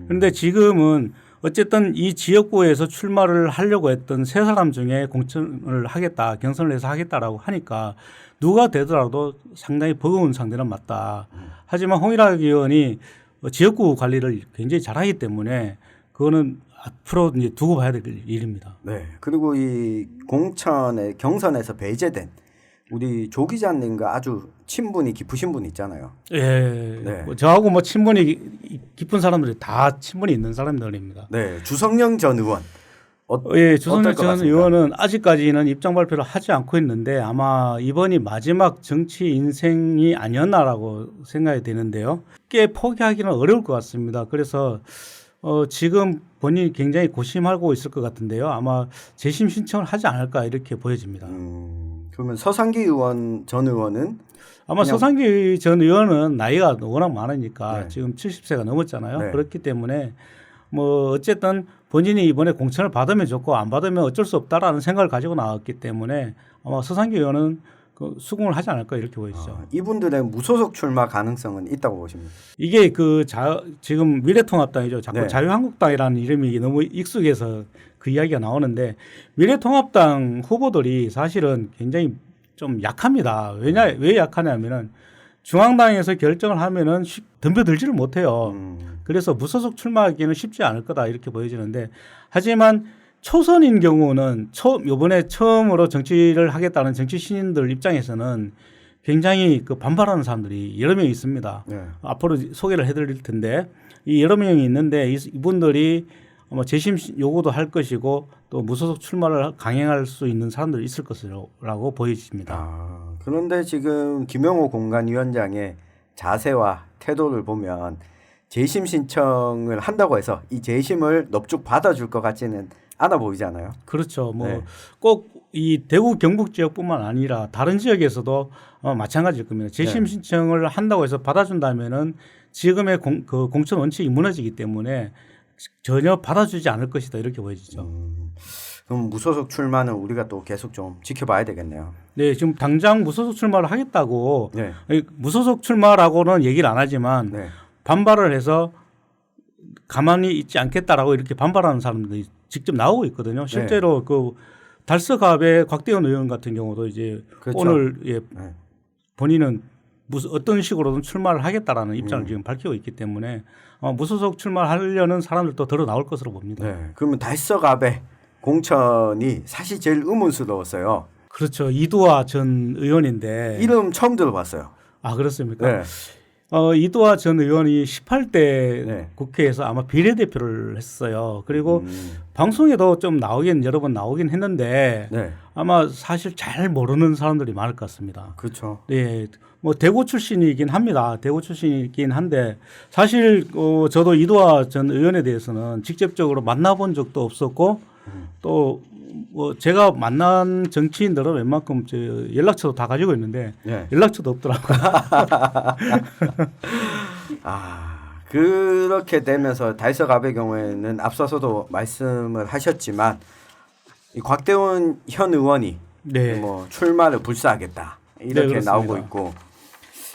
그런데 지금은 어쨌든 이 지역구에서 출마를 하려고 했던 세 사람 중에 공천을 하겠다, 경선을 해서 하겠다라고 하니까 누가 되더라도 상당히 버거운 상대는 맞다. 하지만 홍일학 의원이 지역구 관리를 굉장히 잘하기 때문에 그거는 앞으로 이제 두고 봐야 될 일입니다. 네. 그리고 이 공천의 경선에서 배제된 우리 조 기자님과 아주 친분이 깊으신 분 있잖아요. 예. 네. 뭐 저하고 뭐 친분이 깊은 사람들이 다 친분이 있는 사람들입니다. 네. 주성영 전 의원. 예, 주성영 어떨 것 전 같습니까? 의원은 아직까지는 입장 발표를 하지 않고 있는데 아마 이번이 마지막 정치 인생이 아니었나라고 생각이 되는데요. 꽤 포기하기는 어려울 것 같습니다. 그래서 지금 본인이 굉장히 고심하고 있을 것 같은데요. 아마 재심 신청을 하지 않을까 이렇게 보여집니다. 그러면 서상기 의원 전 의원은 아마 그냥- 서상기 전 의원은 나이가 워낙 많으니까 네. 지금 70세가 넘었잖아요. 네. 그렇기 때문에 뭐 어쨌든 본인이 이번에 공천을 받으면 좋고 안 받으면 어쩔 수 없다라는 생각을 가지고 나왔기 때문에 아마 서상기 의원은 그 수긍을 하지 않을까 이렇게 보이죠. 이분들의 무소속 출마 가능성은 있다고 보십니까? 이게 그 지금 미래통합당이죠. 자꾸 네. 자유한국당이라는 이름이 너무 익숙해서 그 이야기가 나오는데 미래통합당 후보들이 사실은 굉장히 좀 약합니다. 왜 약하냐면은 중앙당에서 결정을 하면은 덤벼들지를 못해요. 그래서 무소속 출마하기는 쉽지 않을 거다 이렇게 보여지는데 하지만 초선인 경우는 요번에 처음으로 정치를 하겠다는 정치 신인들 입장에서는 굉장히 그 반발하는 사람들이 여러 명 있습니다. 네. 앞으로 소개를 해드릴 텐데 이 여러 명이 있는데 이분들이 아마 재심 요구도 할 것이고 또 무소속 출마를 강행할 수 있는 사람들이 있을 것이라고 보여집니다. 아, 그런데 지금 김영호 공관위원장의 자세와 태도를 보면 재심 신청을 한다고 해서 이 재심을 넙죽 받아줄 것 같지는 않아 보이잖아요. 그렇죠. 뭐 네. 꼭 이 대구 경북 지역뿐만 아니라 다른 지역에서도 마찬가지일 겁니다. 재심 네. 신청을 한다고 해서 받아준다면은 지금의 공천 원칙이 무너지기 때문에 전혀 받아주지 않을 것이다 이렇게 보여지죠. 그럼 무소속 출마는 우리가 또 계속 좀 지켜봐야 되겠네요. 네, 지금 당장 무소속 출마를 하겠다고 네. 무소속 출마라고는 얘기를 안 하지만 네. 반발을 해서 가만히 있지 않겠다라고 이렇게 반발하는 사람들이 직접 나오고 있거든요. 실제로 그 달서갑의 곽대원 의원 같은 경우도 이제 그렇죠. 오늘 네. 본인은 어떤 식으로든 출마를 하겠다라는 입장을 지금 밝히고 있기 때문에 무소속 출마하려는 사람들도 들어 나올 것으로 봅니다. 네. 그러면 달서갑의 공천이 사실 제일 의문스러웠어요. 그렇죠. 이두화 전 의원인데 이름 처음 들어봤어요. 아 그렇습니까? 네. 이두화 전 의원이 18대 네. 국회에서 아마 비례대표를 했어요. 그리고 방송에도 좀 여러 번 나오긴 했는데 네. 아마 사실 잘 모르는 사람들이 많을 것 같습니다. 그렇죠. 네, 뭐 대구 출신이긴 합니다. 대구 출신이긴 한데 사실 저도 이두화 전 의원에 대해서는 직접적으로 만나본 적도 없었고 또 뭐 제가 만난 정치인들은 웬만큼 연락처도 다 가지고 있는데 네. 연락처도 없더라고요. 아, 그렇게 되면서 달서갑의 경우에는 앞서서도 말씀을 하셨지만 이 곽대원 현 의원이 네. 뭐 출마를 불사하겠다 이렇게 그렇습니다. 나오고 있고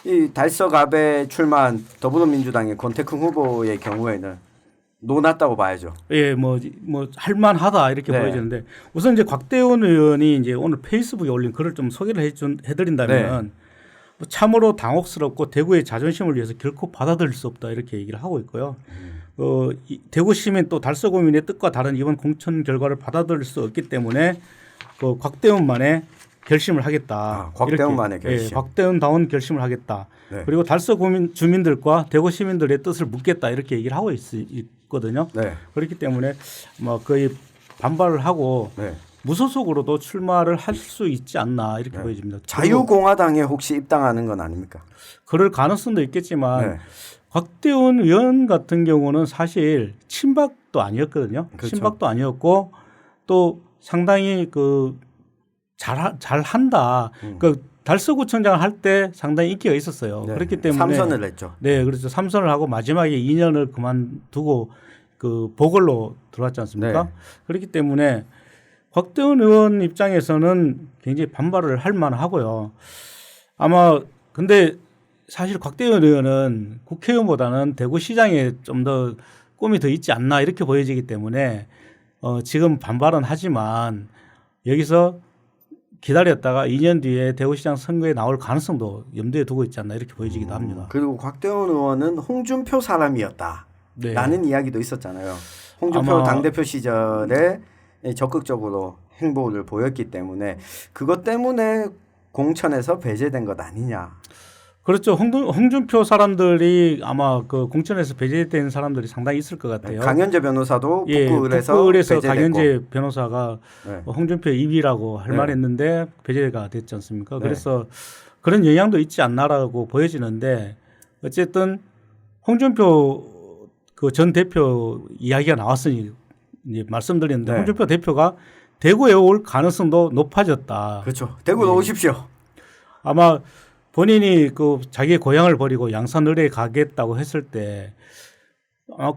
이 달서갑에 출마한 더불어민주당의 권태큰 후보의 경우에는 논았다고 봐야죠. 예, 뭐 할만하다 이렇게 네. 보여지는데 우선 이제 곽대원 의원이 이제 오늘 페이스북에 올린 글을 좀 소개를 해드린다면 뭐 참으로 당혹스럽고 대구의 자존심을 위해서 결코 받아들일 수 없다 이렇게 얘기를 하고 있고요. 대구 시민 또 달서구민의 뜻과 다른 이번 공천 결과를 받아들일 수 없기 때문에 그 곽대원만의 결심을 하겠다. 아, 곽대원만의 이렇게, 결심. 예, 곽대원다운 결심을 하겠다. 네. 그리고 달서구민 주민들과 대구 시민들의 뜻을 묻겠다 이렇게 얘기를 하고 있거든요. 네. 그렇기 때문에 뭐 거의 반발을 하고 네. 무소속으로도 출마를 할 수 있지 않나 이렇게 보여집니다. 자유공화당에 혹시 입당하는 건 아닙니까? 그럴 가능성도 있겠지만 네. 곽대원 의원 같은 경우는 사실 친박도 아니었거든요. 그렇죠. 친박도 아니었고 또 상당히 잘한다. 그 달서구청장 할 때 상당히 인기가 있었어요. 네. 그렇기 때문에 3선을 냈죠. 네, 그렇죠. 3선을 하고 마지막에 2년을 그만두고 그 보궐로 들어왔지 않습니까? 네. 그렇기 때문에 곽대원 의원 입장에서는 굉장히 반발을 할 만하고요. 아마 근데 사실 곽대원 의원은 국회의원보다는 대구시장에 좀 더 꿈이 더 있지 않나 이렇게 보여지기 때문에 지금 반발은 하지만 여기서 기다렸다가 2년 뒤에 대구시장 선거에 나올 가능성도 염두에 두고 있지 않나 이렇게 보여지기도 합니다. 그리고 곽대원 의원은 홍준표 사람이었다. 네. 라는 이야기도 있었잖아요. 홍준표 아마 당대표 시절에 적극적으로 행보를 보였기 때문에 그것 때문에 공천에서 배제된 것 아니냐. 그렇죠. 홍준표 사람들이 아마 그 공천에서 배제된 사람들이 상당히 있을 것 같아요. 강현재 변호사도 북구을에서 북구을에서 배제됐고. 강현재 변호사가 네. 홍준표 입이라고 할 네. 만했는데 배제가 됐지 않습니까? 네. 그래서 그런 영향도 있지 않나라고 보여지는데 어쨌든 홍준표 그 전 대표 이야기가 나왔으니 이제 말씀드렸는데 네. 홍준표 대표가 대구에 올 가능성도 높아졌다. 그렇죠. 대구로 오십시오. 아마 본인이 그 자기의 고향을 버리고 양산을에 가겠다고 했을 때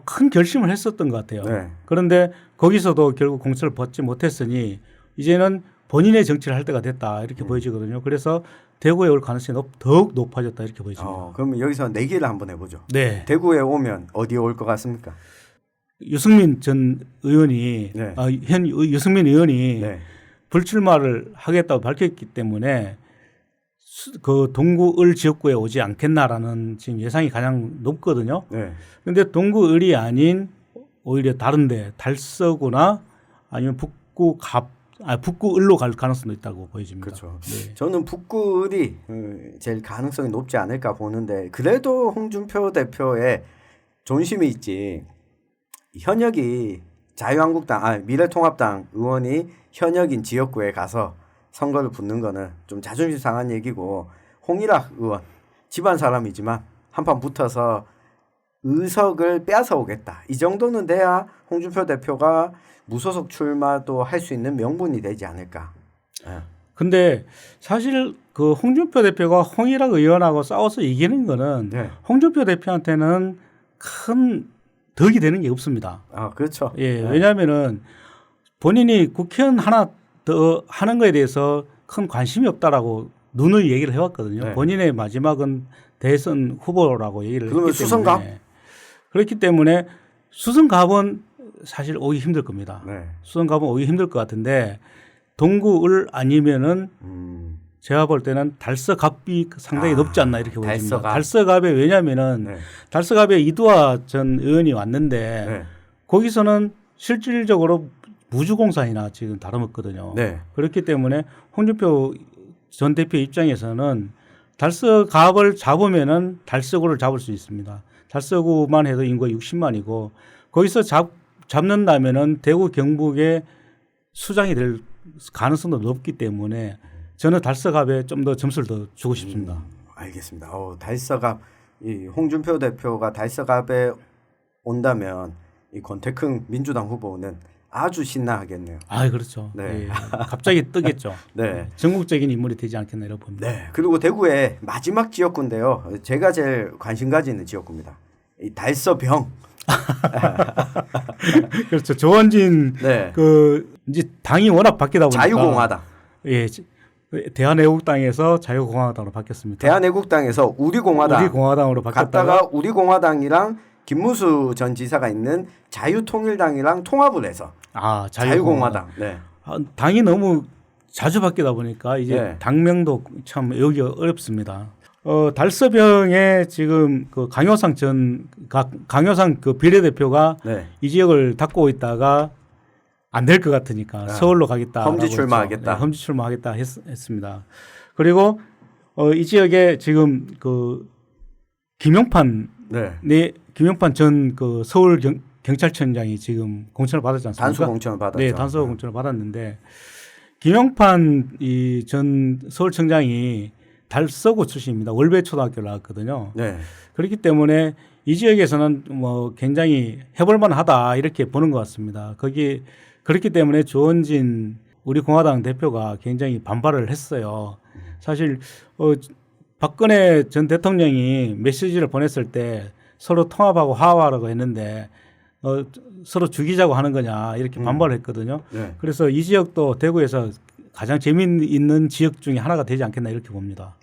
큰 결심을 했었던 것 같아요. 네. 그런데 거기서도 결국 공천을 받지 못했으니 이제는 본인의 정치를 할 때가 됐다 이렇게 보여지거든요. 그래서 대구에 올 가능성이 더욱 높아졌다 이렇게 보여집니다. 그러면 여기서 내기를 한번 해보죠. 네. 대구에 오면 어디에 올 것 같습니까? 유승민 전 의원이 네. 현 유승민 의원이 네. 불출마를 하겠다고 밝혔기 때문에 그 동구을 지역구에 오지 않겠나라는 지금 예상이 가장 높거든요. 네. 그런데 동구을이 아닌 오히려 다른데 달서구나 아니면 북구을로 갈 가능성도 있다고 보여집니다. 그렇죠. 네. 저는 북구을이 제일 가능성이 높지 않을까 보는데 그래도 홍준표 대표의 존심이 있지. 현역이 미래통합당 의원이 현역인 지역구에 가서 선거를 붙는 거는 좀 자존심 상한 얘기고 홍일학 의원 집안 사람이지만 한판 붙어서 의석을 빼앗아 오겠다. 이 정도는 돼야 홍준표 대표가 무소속 출마도 할 수 있는 명분이 되지 않을까. 근데 사실 그 홍준표 대표가 홍일학 의원하고 싸워서 이기는 거는 네. 홍준표 대표한테는 큰 덕이 되는 게 없습니다. 아, 그렇죠. 예, 왜냐하면은 본인이 국회의원 하나 더 하는 거에 대해서 큰 관심이 없다라고 누누이 얘기를 해왔거든요. 네. 본인의 마지막은 대선 후보라고 얘기를 그러면 했기 때문에 수성갑? 그렇기 때문에 수성갑은 사실 오기 힘들 겁니다. 네. 수성갑은 오기 힘들 것 같은데 동구을 아니면은 제가 볼 때는 달서갑이 상당히 높지 않나 이렇게 보입니다. 달서갑. 달서갑에 왜냐하면은 네. 달서갑에 이두화 전 의원이 왔는데 네. 거기서는 실질적으로 무주공산이나 지금 다름없거든요. 네. 그렇기 때문에 홍준표 전 대표 입장에서는 달서갑을 잡으면은 달서구를 잡을 수 있습니다. 달서구만 해도 인구가 60만이고 거기서 잡는다면은 대구 경북의 수장이 될 가능성도 높기 때문에 저는 달서갑에 좀 더 점수를 더 주고 싶습니다. 알겠습니다. 달서갑 이 홍준표 대표가 달서갑에 온다면 이 권태큰 민주당 후보는 아주 신나하겠네요. 아, 그렇죠. 네. 예, 갑자기 뜨겠죠. 네. 전국적인 인물이 되지 않겠나 이렇게 봅니다. 네. 그리고 대구의 마지막 지역구인데요. 제가 제일 관심 가지는 지역구입니다. 이 달서병. 그렇죠. 조원진 네. 그 이제 당이 워낙 바뀌다 보니까 자유공화당. 예. 대한애국당에서 자유공화당으로 바뀌었습니다. 대한애국당에서 우리공화당. 우리공화당으로 바뀌었다가 갔다가 우리공화당이랑 김무수 전 지사가 있는 자유통일당이랑 통합을 해서 자유공화당. 네. 당이 너무 자주 바뀌다 보니까 이제 네. 당명도 참 외우기가 어렵습니다. 달서병에 지금 그 강효상 그 비례대표가 네. 이 지역을 닦고 있다가 안 될 것 같으니까 서울로 가겠다. 험지 출마하겠다. 네, 험지 출마하겠다 했습니다. 그리고 이 지역에 지금 그 김용판 전 그 서울 경찰청장이 지금 공천을 받았지 않습니까? 단수 공천을 받았죠. 네, 단수 공천을 받았는데 김용판 이 전 서울청장이 달서구 출신입니다. 월배초등학교를 나왔거든요. 네. 그렇기 때문에 이 지역에서는 뭐 굉장히 해볼만하다 이렇게 보는 것 같습니다. 그렇기 때문에 조원진 우리 공화당 대표가 굉장히 반발을 했어요. 사실 박근혜 전 대통령이 메시지를 보냈을 때 서로 통합하고 화합하라고 했는데 서로 죽이자고 하는 거냐 이렇게 반발을 했거든요. 네. 그래서 이 지역도 대구에서 가장 재미있는 지역 중에 하나가 되지 않겠나 이렇게 봅니다.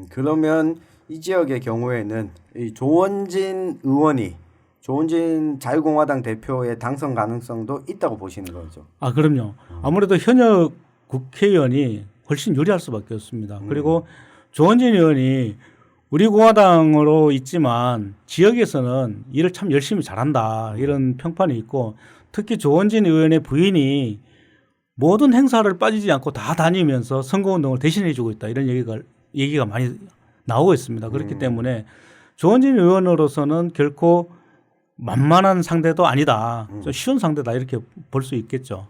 그러면 이 지역의 경우에는 이 조원진 자유공화당 대표의 당선 가능성도 있다고 보시는 거죠. 아, 그럼요. 아무래도 현역 국회의원이 훨씬 유리할 수밖에 없습니다. 그리고 조원진 의원이 우리 공화당으로 있지만 지역에서는 일을 참 열심히 잘한다 이런 평판이 있고 특히 조원진 의원의 부인이 모든 행사를 빠지지 않고 다 다니면서 선거운동을 대신해 주고 있다 이런 얘기가 많이 나오고 있습니다. 그렇기 때문에 조원진 의원으로서는 결코 만만한 상대도 아니다. 좀 쉬운 상대다 이렇게 볼 수 있겠죠.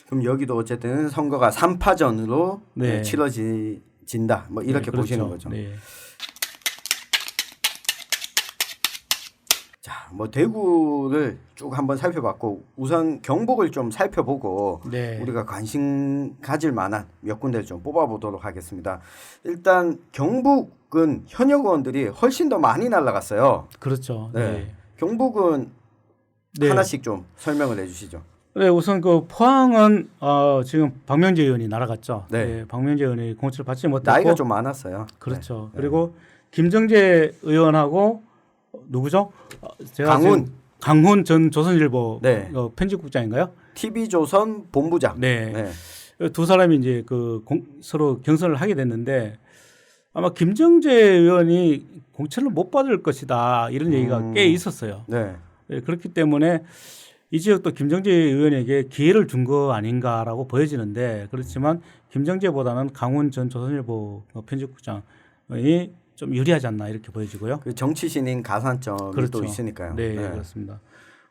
그럼 여기도 어쨌든 선거가 3파전으로 네. 치러진다. 뭐 이렇게 네, 보시는 그렇죠. 거죠. 네. 자, 뭐 대구를 쭉 한번 살펴봤고 우선 경북을 좀 살펴보고 네. 우리가 관심 가질 만한 몇 군데를 좀 뽑아보도록 하겠습니다. 일단 경북은 현역 의원들이 훨씬 더 많이 날아갔어요. 그렇죠. 네. 네. 경북은 네. 하나씩 좀 설명을 해주시죠. 네, 우선 그 포항은 지금 박명재 의원이 날아갔죠. 네. 네, 박명재 의원이 공천을 받지 못했고 나이가 좀 많았어요. 그렇죠. 네. 그리고 김정재 의원하고 누구죠? 제가 강훈 전 조선일보 네. 편집국장인가요? TV조선 본부장. 네. 네. 두 사람이 이제 서로 경선을 하게 됐는데 아마 김정재 의원이 공천을 못 받을 것이다 이런 얘기가 꽤 있었어요. 네. 네, 그렇기 때문에 이 지역도 김정재 의원에게 기회를 준 거 아닌가라고 보여지는데 그렇지만 김정재보다는 강훈 전 조선일보 편집국장이 좀 유리하지 않나 이렇게 보여지고요. 그 정치신인 가산점이 그렇죠. 또 있으니까요. 네, 그렇습니다.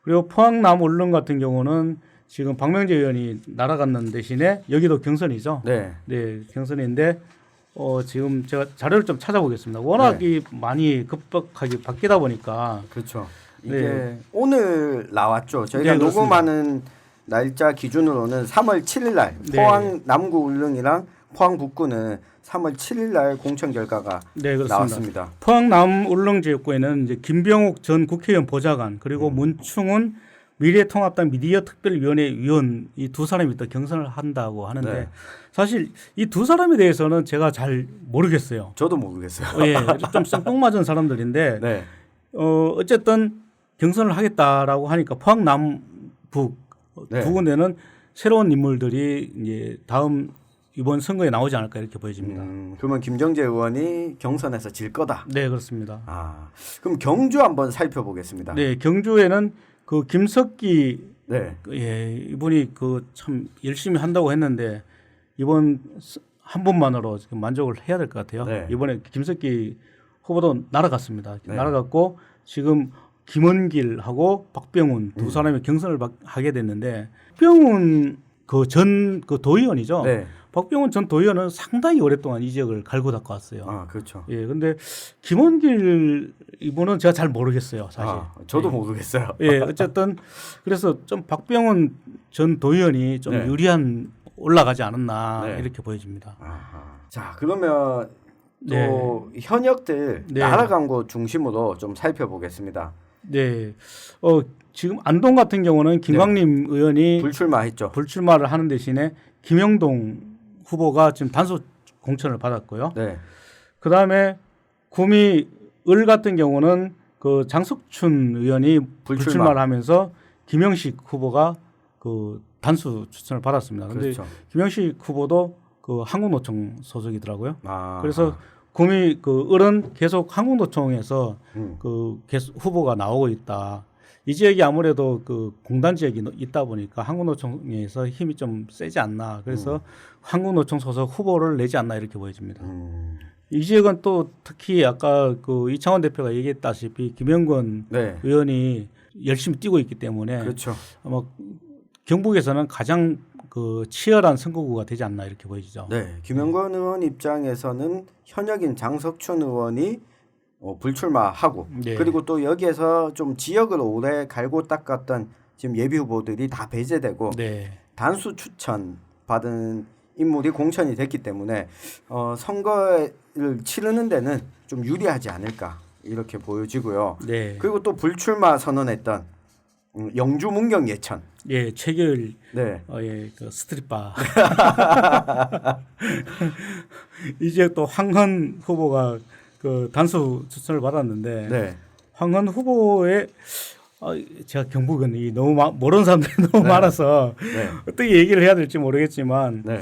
그리고 포항 남울릉 같은 경우는 지금 박명재 의원이 날아갔는 대신에 여기도 경선이죠. 네. 네, 경선인데 지금 제가 자료를 좀 찾아보겠습니다. 워낙 이 많이 급박하게 바뀌다 보니까 그렇죠. 이게 네. 오늘 나왔죠. 저희가 네, 그렇습니다. 녹음하는 날짜 기준으로는 3월 7일 날 네. 포항 남구 울릉이랑 포항 북구는 3월 7일 날 공천 결과가 네, 그렇습니다. 나왔습니다. 포항 남울릉 지역구에는 이제 김병욱 전 국회의원 보좌관 그리고 문충훈 미래통합당 미디어 특별위원회 위원 이 두 사람이 또 경선을 한다고 하는데 네. 사실 이 두 사람에 대해서는 제가 잘 모르겠어요. 저도 모르겠어요. 예, 좀 생뚱맞은 사람들인데 네. 어쨌든 경선을 하겠다라고 하니까 포항 남북 네. 두 군데는 새로운 인물들이 이제 다음 이번 선거에 나오지 않을까 이렇게 보여집니다. 그러면 김정재 의원이 경선에서 질 거다. 네, 그렇습니다. 아, 그럼 경주 한번 살펴보겠습니다. 네, 경주에는 그 김석기 네. 예, 이분이 그 참 열심히 한다고 했는데 이번 한 번만으로 지금 만족을 해야 될 것 같아요. 네. 이번에 김석기 후보도 날아갔습니다. 네. 날아갔고 지금 김원길하고 박병훈 두 사람이 경선을 하게 됐는데 박병훈 그 도의원이죠. 네. 박병훈 전 도의원은 상당히 오랫동안 이 지역을 갈고 닦아 왔어요. 아, 그렇죠. 예, 근데 김원길 이분은 제가 잘 모르겠어요, 사실. 아, 저도 모르겠어요. 예, 어쨌든 그래서 좀 박병훈 전 도의원이 좀 네. 유리한 올라가지 않았나 네. 이렇게 보여집니다. 아하. 자, 그러면 또 네. 현역들 네. 날아간 곳 중심으로 좀 살펴보겠습니다. 네, 지금 안동 같은 경우는 김광림 의원이 불출마했죠. 불출마를 하는 대신에 김영동 후보가 지금 단수 공천을 받았고요. 네. 그 다음에 구미 을 같은 경우는 그 장석춘 의원이 불출마를 하면서 김영식 후보가 그 단수 추천을 받았습니다. 그런데 그렇죠. 김영식 후보도 그 한국노총 소속이더라고요. 아, 그래서 구미 그 을은 계속 한국노총에서 음. 그 계속 후보가 나오고 있다. 이 지역이 아무래도 그 공단 지역이 있다 보니까 한국노총에서 힘이 좀 세지 않나. 그래서 한국노총 소속 후보를 내지 않나 이렇게 보여집니다. 이 지역은 또 특히 아까 그 이창원 대표가 얘기했다시피 김영권 네. 의원이 열심히 뛰고 있기 때문에 그렇죠. 아마 경북에서는 가장 그 치열한 선거구가 되지 않나 이렇게 보여지죠. 네. 김영권 의원 입장에서는 현역인 장석춘 의원이 불출마하고 네. 그리고 또 여기에서 좀 지역을 오래 갈고 닦았던 지금 예비 후보들이 다 배제되고 네. 단수 추천 받은 인물이 공천이 됐기 때문에 선거를 치르는 데는 좀 유리하지 않을까 이렇게 보여지고요. 네. 그리고 또 불출마 선언했던 영주 문경 예천. 예, 최결 네. 예, 그 스트릿바. 이제 또 황헌 후보가 그 단수 추천을 받았는데 네. 황헌 후보의 제가 경북은 이 너무 모르는 사람들이 너무 네. 많아서 네. 어떻게 얘기를 해야 될지 모르겠지만 네.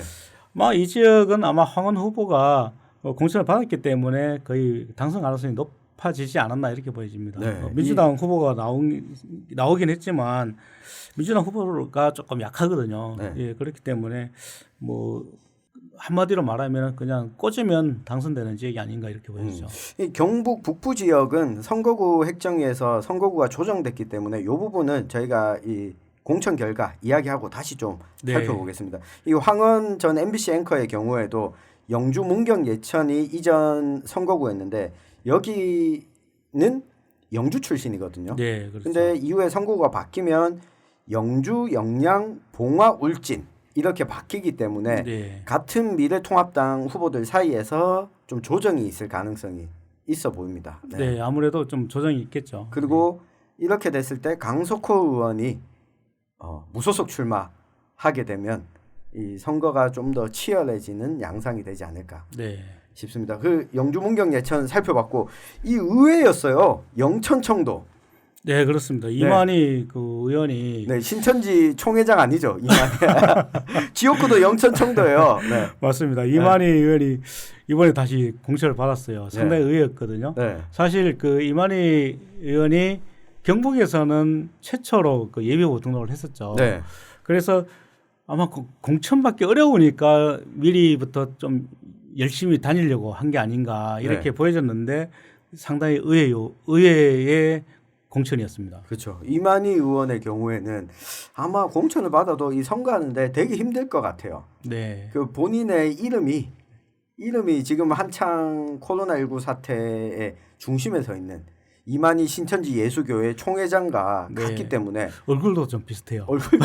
이 지역은 아마 황헌 후보가 공천을 받았기 때문에 거의 당선 가능성이 높아지지 않았나 이렇게 보여집니다. 네. 민주당 후보가 나오긴 했지만 민주당 후보가 조금 약하거든요. 네. 예, 그렇기 때문에 뭐 한마디로 말하면 그냥 꽂으면 당선되는 지역이 아닌가 이렇게 보여지죠. 이 경북 북부 지역은 선거구 획정위에서 선거구가 조정됐기 때문에 이 부분은 저희가 이 공천 결과 이야기하고 다시 좀 네. 살펴보겠습니다. 이 황헌 전 MBC 앵커의 경우에도 영주 문경 예천이 이전 선거구였는데 여기는 영주 출신이거든요. 네, 그렇죠. 근데 이후에 선거구가 바뀌면 영주, 영양, 봉화, 울진 이렇게 바뀌기 때문에 네. 같은 미래통합당 후보들 사이에서 좀 조정이 있을 가능성이 있어 보입니다. 네, 아무래도 좀 조정이 있겠죠. 그리고 이렇게 됐을 때 강석호 의원이 무소속 출마하게 되면 이 선거가 좀 더 치열해지는 양상이 되지 않을까 네. 싶습니다. 그 영주 문경 예천 살펴봤고 이 의회였어요. 영천청도. 네, 그렇습니다. 이만희 그 의원이 네, 신천지 총회장 아니죠? 이만희. 지역구도 영천청도예요. 네. 맞습니다. 이만희 의원이 이번에 다시 공천을 받았어요. 상당히 의외였거든요. 네. 사실 그 이만희 의원이 경북에서는 최초로 그 예비후보 등록을 했었죠. 네. 그래서 아마 공천 받기 어려우니까 미리부터 좀 열심히 다니려고 한 게 아닌가 이렇게 네. 보여졌는데 상당히 의외의 공천이었습니다. 그렇죠. 이만희 의원의 경우에는 아마 공천을 받아도 이 선거하는데 되게 힘들 것 같아요. 네. 그 본인의 이름이 지금 한창 코로나19 사태의 중심에 서 있는 이만희 신천지 예수교회 총회장과 네. 같기 때문에 얼굴도 좀 비슷해요. 얼굴도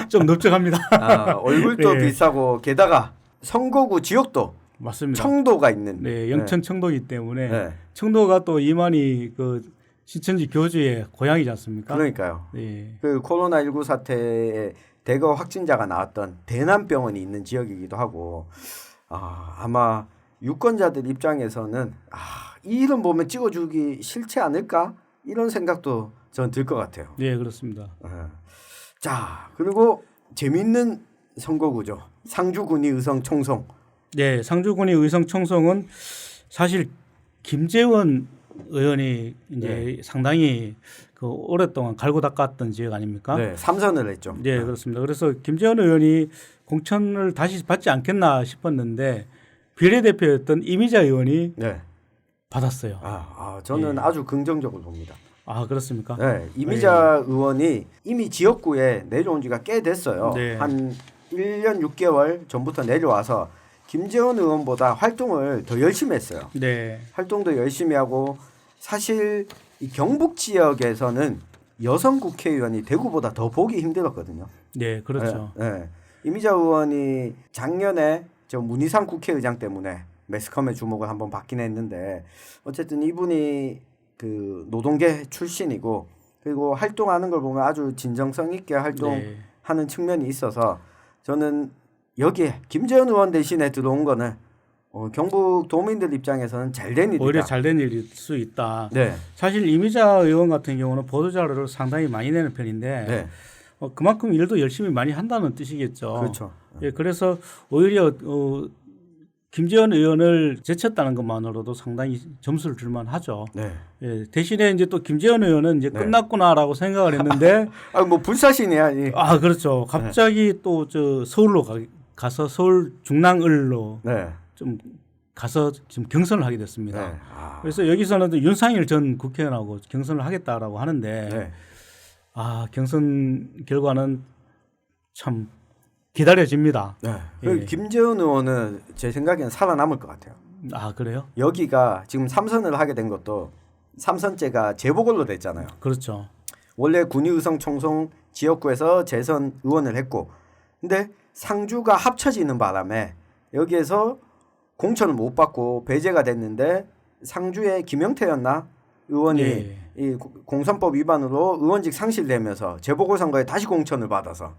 좀 넓적합니다. 얼굴도 네. 비싸고 게다가 선거구 지역도 맞습니다. 청도가 있는 네, 영천 청도이기 때문에 네. 청도가 또 이만희 그 신천지 교주의 고향이지 않습니까? 그러니까요. 네. 그 코로나19 사태에 대거 확진자가 나왔던 대남병원이 있는 지역이기도 하고 아마 유권자들 입장에서는 이 이름 보면 찍어주기 싫지 않을까 이런 생각도 전 들 것 같아요. 네, 그렇습니다. 자, 그리고 재밌는 선거구죠. 상주군이 의성 총송. 네, 상주군의 의성 총송은 사실 김재원 의원이 이제 상당히 그 오랫동안 갈고 닦았던 지역 아닙니까? 네, 3선을 했죠. 네, 그렇습니다. 그래서 김재원 의원이 공천을 다시 받지 않겠나 싶었는데 비례대표였던 이미자 의원이 네. 받았어요. 저는 아주 긍정적으로 봅니다. 아, 그렇습니까? 네, 이미자 의원이 이미 지역구에 내려온 지가 꽤 됐어요. 네. 한 1년 6개월 전부터 내려와서 김재원 의원보다 활동을 더 열심히 했어요. 네. 활동도 열심히 하고 사실 이 경북 지역에서는 여성 국회의원이 대구보다 더 보기 힘들었거든요. 네, 그렇죠. 네. 이미자 의원이 작년에 저 문희상 국회의장 때문에 매스컴의 주목을 한번 받긴 했는데 어쨌든 이분이 그 노동계 출신이고 그리고 활동하는 걸 보면 아주 진정성 있게 활동하는 측면이 있어서 저는 여기에 김재원 의원 대신에 들어온 거는 경북 도민들 입장에서는 잘된 일이다. 오히려 잘된 일일 수 있다. 네. 사실 이미자 의원 같은 경우는 보도자료를 상당히 많이 내는 편인데 네. 그만큼 일도 열심히 많이 한다는 뜻이겠죠. 그렇죠. 예, 그래서 오히려 김재원 의원을 제쳤다는 것만으로도 상당히 점수를 줄만 하죠. 네. 예, 대신에 이제 또 김재원 의원은 이제 네. 끝났구나라고 생각을 했는데 뭐 불사신이야. 그렇죠. 갑자기 또 저 서울로 가서 서울 중랑을로 네. 좀 가서 지금 경선을 하게 됐습니다. 네. 그래서 여기서는 또 윤상일 전 국회의원하고 경선을 하겠다라고 하는데 네. 경선 결과는 참 기다려집니다. 네. 예. 김재원 의원은 제 생각에는 살아남을 것 같아요. 그래요? 여기가 지금 3선을 하게 된 것도 3선째가 재보궐로 됐잖아요. 그렇죠. 원래 군의의성 총송 지역구에서 재선 의원을 했고 근데 상주가 합쳐지는 바람에 여기에서 공천을 못 받고 배제가 됐는데 상주의 김영태였나 의원이 예. 이 공선법 위반으로 의원직 상실되면서 재보궐선거에 다시 공천을 받아서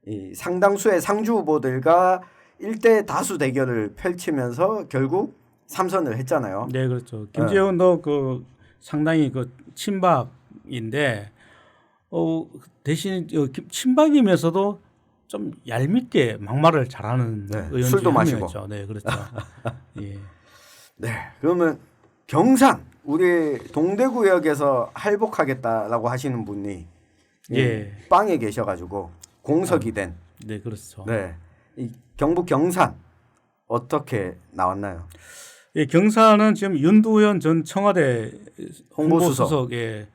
이 상당수의 상주 후보들과 1대 다수 대결을 펼치면서 결국 3선을 했잖아요. 네, 그렇죠. 김재원도 그 상당히 그 친박인데 대신 친박이면서도 좀 얄밉게 막말을 잘하는 네, 의원 술도 중에 한 마시고. 명이었죠. 네, 그렇죠. 예. 네, 그러면 경산 우리 동대구역에서 할복하겠다라고 하시는 분이 예. 빵에 계셔가지고 공석이 된 네, 그렇죠. 네, 이 경북 경산 어떻게 나왔나요? 예, 경사는 지금 윤두현 전 청와대 홍보수석. 홍보수석의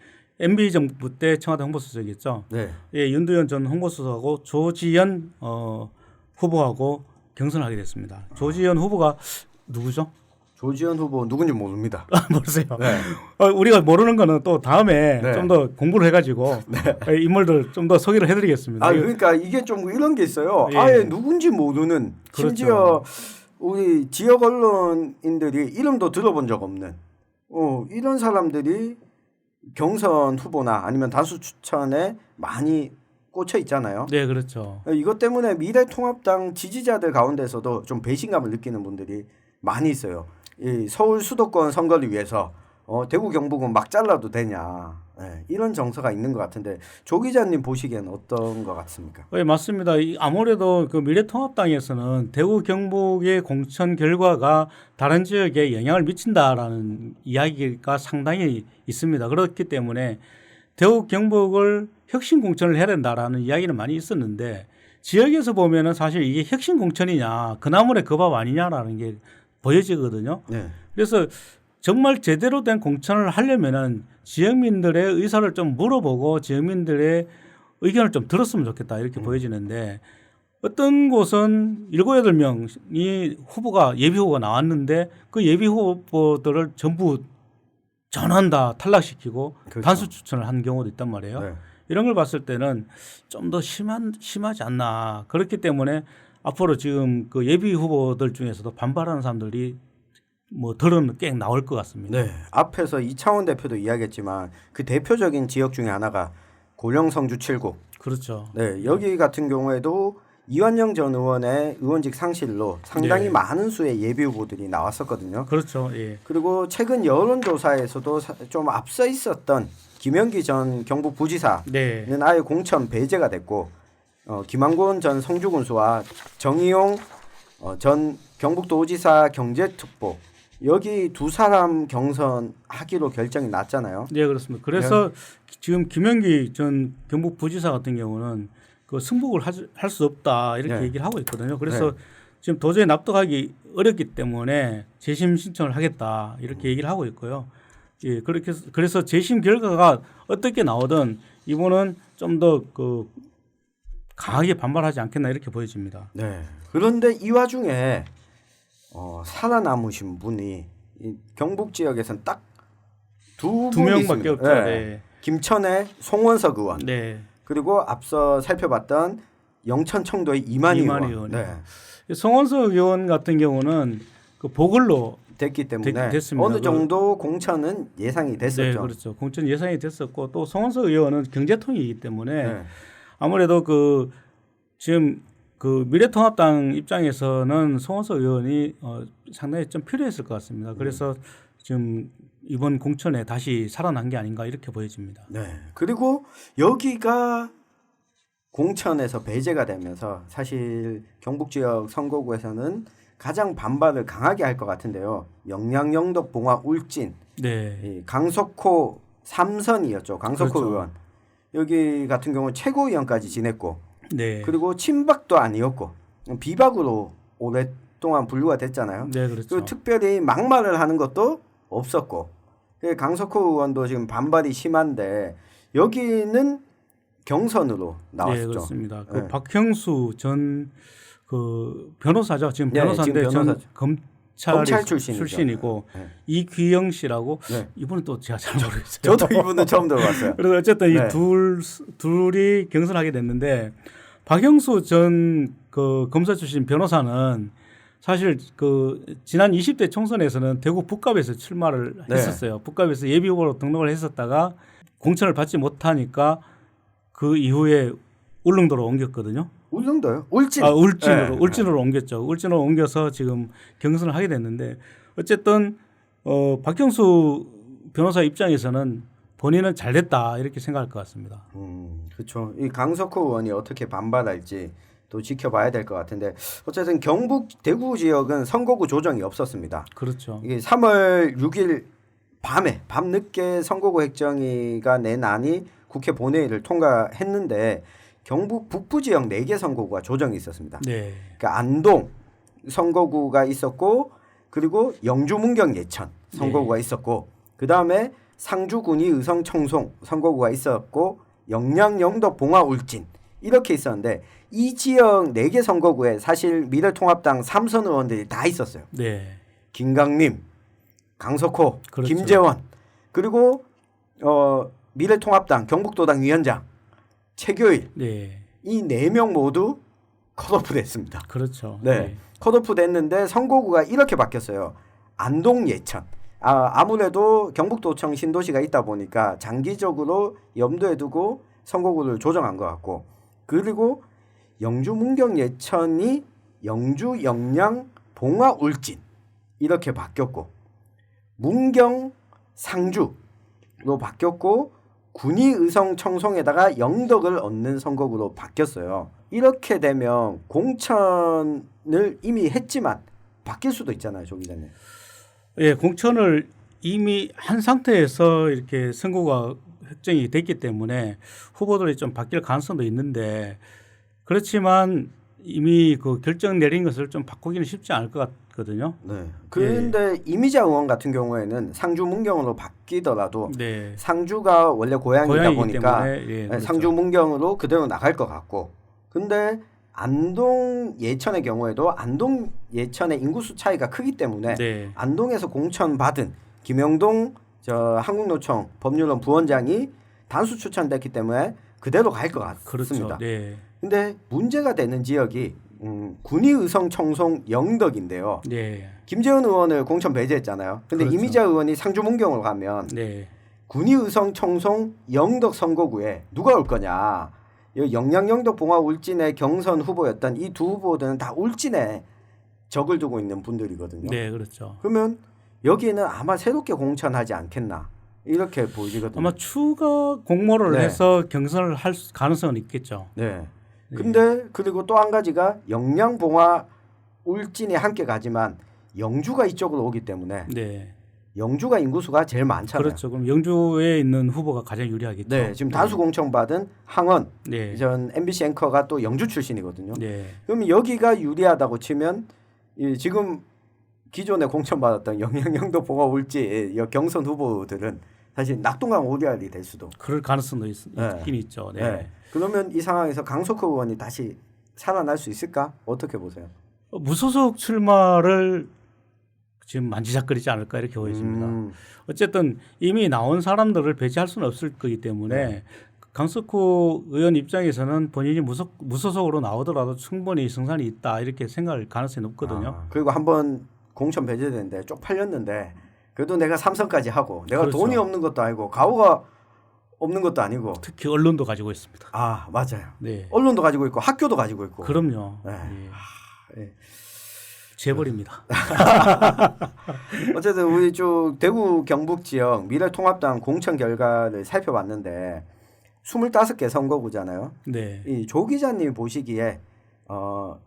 MB 정부 때 청와대 홍보수석이었죠. 네, 예, 윤두현 전 홍보수석하고 조지현 후보하고 경선을 하게 됐습니다. 조지현 후보가 누구죠? 조지현 후보 누군지 모릅니다. 모르세요. 네. 우리가 모르는 거는 또 다음에 네. 좀 더 공부를 해가지고 인물들 좀 더 소개를 해드리겠습니다. 그러니까 이게 좀 이런 게 있어요. 예. 아예 누군지 모르는 그렇죠. 심지어 우리 지역 언론인들이 이름도 들어본 적 없는 이런 사람들이 경선 후보나 아니면 다수 추천에 많이 꽂혀 있잖아요. 네, 그렇죠. 이것 때문에 미래통합당 지지자들 가운데서도 좀 배신감을 느끼는 분들이 많이 있어요. 이 서울 수도권 선거를 위해서 대구 경북은 막 잘라도 되냐 이런 정서가 있는 것 같은데 조 기자님 보시기에는 어떤 것 같습니까? 네, 맞습니다. 아무래도 그 미래통합당에서는 대구 경북의 공천 결과가 다른 지역에 영향을 미친다라는 이야기가 상당히 있습니다. 그렇기 때문에 대구 경북을 혁신 공천을 해야 된다라는 이야기는 많이 있었는데 지역에서 보면은 사실 이게 혁신 공천이냐 그나물의 그 밥 아니냐라는 게 보여지거든요. 네. 그래서 정말 제대로 된 공천을 하려면은 지역민들의 의사를 좀 물어보고 지역민들의 의견을 좀 들었으면 좋겠다 이렇게 보여지는데 어떤 곳은 7, 8명이 후보가 예비 후보가 나왔는데 그 예비 후보들을 전부 전원 다 탈락시키고 그렇죠. 단수 추천을 한 경우도 있단 말이에요. 네. 이런 걸 봤을 때는 좀 더 심하지 않나. 그렇기 때문에 앞으로 지금 그 예비 후보들 중에서도 반발하는 사람들이 뭐 덜은 꽤 나올 것 같습니다. 네. 앞에서 이창원 대표도 이야기했지만 그 대표적인 지역 중에 하나가 고령 성주 7구. 그렇죠. 네. 여기 같은 경우에도 이완영 전 의원의 의원직 상실로 상당히 네. 많은 수의 예비 후보들이 나왔었거든요. 그렇죠. 예. 그리고 최근 여론조사에서도 좀 앞서 있었던 김영기 전 경북 부지사는 네. 아예 공천 배제가 됐고 김한곤 전 성주군수와 정의용 전 경북도지사 경제특보 여기 두 사람 경선하기로 결정이 났잖아요. 네, 그렇습니다. 그래서 지금 김영기 전 경북 부지사 같은 경우는 그 승복을 할 수 없다 이렇게 네. 얘기를 하고 있거든요. 그래서 지금 도저히 납득하기 어렵기 때문에 재심 신청을 하겠다 이렇게 얘기를 하고 있고요. 예, 그래서 재심 결과가 어떻게 나오든 이분은 좀 더 그 강하게 반발하지 않겠나 이렇게 보여집니다. 네. 그런데 이 와중에 살아남으신 분이 이 경북 지역에서는 딱 두 두 명밖에 없죠. 네. 네. 김천의 송원석 의원 네. 그리고 앞서 살펴봤던 영천 청도의 이만희 의원. 네. 송원석 의원 같은 경우는 그 보궐로 됐기 때문에 됐습니다. 어느 정도 공천은 예상이 됐었죠. 네, 그렇죠. 공천 예상이 됐었고 또 송원석 의원은 경제통이기 때문에 네. 아무래도 그 지금 그 미래통합당 입장에서는 송원석 의원이 상당히 좀 필요했을 것 같습니다. 그래서 지금 이번 공천에 다시 살아난 게 아닌가 이렇게 보여집니다. 네. 그리고 여기가 공천에서 배제가 되면서 사실 경북 지역 선거구에서는 가장 반발을 강하게 할 것 같은데요. 영양 영덕 봉화 울진 네. 이 강석호 3선이었죠. 강석호 그렇죠. 의원 여기 같은 경우 최고위원까지 지냈고 네. 그리고 친박도 아니었고 비박으로 오랫동안 분류가 됐잖아요. 네, 그렇죠. 그리고 특별히 막말을 하는 것도 없었고 강석호 의원도 지금 반발이 심한데 여기는 경선으로 나왔죠. 네, 그렇습니다. 그 네. 박형수 전 그 변호사죠. 지금 네, 변호사인데 지금 전 검찰 출신이죠. 출신이고 네. 이귀영 씨라고 네. 이분은 또 제가 잘 모르겠어요. 저도 이분은 처음 들어봤어요. 그래서 어쨌든 네. 이 둘이 경선하게 됐는데 박형수 전 그 검사 출신 변호사는 사실 그 지난 20대 총선에서는 대구 북갑에서 출마를 네. 했었어요. 북갑에서 예비 후보로 등록을 했었다가 공천을 받지 못하니까 그 이후에 울릉도로 옮겼거든요. 울릉도요? 울진. 울진으로 네. 울진으로 옮겼죠. 울진으로 옮겨서 지금 경선을 하게 됐는데 어쨌든 박형수 변호사 입장에서는 본인은 잘됐다 이렇게 생각할 것 같습니다. 그렇죠. 이 강석호 의원이 어떻게 반발할지 또 지켜봐야 될 것 같은데 어쨌든 경북 대구 지역은 선거구 조정이 없었습니다. 그렇죠. 이게 3월 6일 밤에 밤늦게 선거구 획정위가 낸 안이 국회 본회의를 통과했는데 경북 북부 지역 4개 선거구가 조정이 있었습니다. 네. 그러니까 안동 선거구가 있었고 그리고 영주 문경 예천 선거구가 있었고 그다음에 상주 군위 의성 청송 선거구가 있었고 영양 영덕 봉화 울진 이렇게 있었는데 이 지역 4개 선거구에 사실 미래통합당 3선 의원들이 다 있었어요. 네. 김강림, 강석호, 그렇죠. 김재원 그리고 미래통합당 경북도당 위원장 최교일 네. 이 4명 모두 컷오프 됐습니다. 그렇죠. 네. 컷오프 됐는데 선거구가 이렇게 바뀌었어요. 안동 예천. 아무래도 경북도청 신도시가 있다 보니까 장기적으로 염두에 두고 선거구를 조정한 것 같고 그리고 영주 문경 예천이 영주 영양 봉화 울진 이렇게 바뀌었고 문경 상주로 바뀌었고 군위 의성 청송에다가 영덕을 얻는 선거구로 바뀌었어요. 이렇게 되면 공천을 이미 했지만 바뀔 수도 있잖아요, 조 기자님. 예, 공천을 이미 한 상태에서 이렇게 선거가 확정이 됐기 때문에 후보들이 좀 바뀔 가능성도 있는데 그렇지만 이미 그 결정 내린 것을 좀 바꾸기는 쉽지 않을 것 같거든요. 네. 그런데 이미자 의원 같은 경우에는 상주 문경으로 바뀌더라도 네. 상주가 원래 고향이다 고향이기 보니까 때문에, 예, 그렇죠. 상주 문경으로 그대로 나갈 것 같고, 근데 안동 예천의 경우에도 안동 예천의 인구수 차이가 크기 때문에 네. 안동에서 공천 받은 김영동 한국노총 법률원 부원장이 단수 추천됐기 때문에 그대로 갈 것 같습니다. 그렇죠. 네. 근데 문제가 되는 지역이 군위의성 청송 영덕인데요. 네. 김재원 의원을 공천 배제했잖아요. 근데 그렇죠. 이미자 의원이 상주 문경으로 가면 네. 군위의성 청송 영덕 선거구에 누가 올 거냐. 영양 영덕 봉화 울진의 경선 후보였던 이 두 후보들은 다 울진에 적을 두고 있는 분들이거든요. 네, 그렇죠. 그러면 여기에는 아마 새롭게 공천하지 않겠나 이렇게 보이거든요. 아마 추가 공모를 네. 해서 경선을 할 가능성은 있겠죠. 네. 근데 그리고 또 한 가지가 영양 봉화 울진이 함께 가지만 영주가 이쪽으로 오기 때문에 네. 영주가 인구수가 제일 많잖아요. 그렇죠. 그럼 영주에 있는 후보가 가장 유리하겠죠. 네, 지금 다수 공천 받은 항원 네. 전 MBC 앵커가 또 영주 출신이거든요. 네. 그럼 여기가 유리하다고 치면 지금 기존에 공천 받았던 영양영도 봉화 울지 경선 후보들은 사실 낙동강 오리알이 될 수도. 그럴 가능성도 있긴 있죠. 네. 네. 그러면 이 상황에서 강석호 의원이 다시 살아날 수 있을까? 어떻게 보세요? 무소속 출마를 지금 만지작거리지 않을까 이렇게 보여집니다. 어쨌든 이미 나온 사람들을 배제할 수는 없을 거기 때문에 네. 강석호 의원 입장에서는 본인이 무소속으로 나오더라도 충분히 승산이 있다 이렇게 생각할 가능성이 높거든요. 그리고 한번 공천 배제됐는데 쪽팔렸는데 그래도 내가 삼선까지 하고 내가 그렇죠. 돈이 없는 것도 아니고 가오가 없는 것도 아니고 특히 언론도 가지고 있습니다. 아 맞아요. 네. 언론도 가지고 있고 학교도 가지고 있고. 그럼요. 네. 예. 재벌입니다. 어쨌든 우리 쭉 대구 경북 지역 미래통합당 공천 결과를 살펴봤는데 25개 선거구잖아요. 네. 이 조 기자님이 보시기에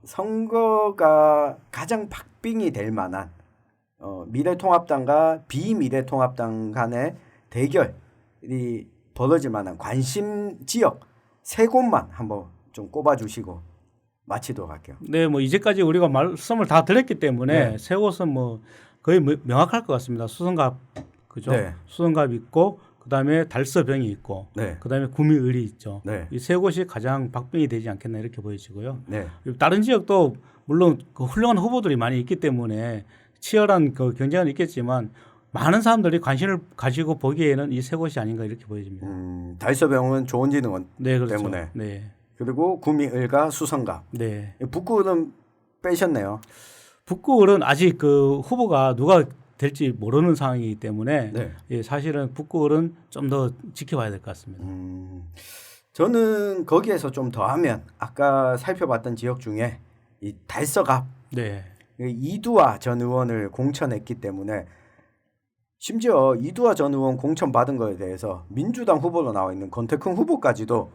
선거가 가장 박빙이 될 만한 미래통합당과 비미래통합당 간의 대결이 벌어질 만한 관심 지역 3곳만 한번 좀 꼽아주시고 마치도록 할게요. 네, 뭐 이제까지 우리가 말씀을 다 드렸기 때문에 네. 세 곳은 뭐 거의 명확할 것 같습니다. 수성갑 그죠? 네. 수성갑 있고 그다음에 달서병이 있고 네. 그다음에 구미을이 있죠. 네. 이 세 곳이 가장 박빙이 되지 않겠나 이렇게 보여지고요. 네. 다른 지역도 물론 그 훌륭한 후보들이 많이 있기 때문에 치열한 그 경쟁은 있겠지만 많은 사람들이 관심을 가지고 보기에는 이 세 곳이 아닌가 이렇게 보여집니다. 달서병은 조원진 의원 네, 그렇죠. 때문에 네. 그리고 구미을과 수성갑 네. 북구는 빼셨네요. 북구을은 아직 그 후보가 누가 될지 모르는 상황이기 때문에 네. 예, 사실은 북구을은 좀 더 지켜봐야 될 것 같습니다. 저는 거기에서 좀 더하면 아까 살펴봤던 지역 중에 이 달서갑 네. 이두화 전 의원을 공천했기 때문에 심지어 이두화 전 의원 공천 받은 거에 대해서 민주당 후보로 나와 있는 권태큰 후보까지도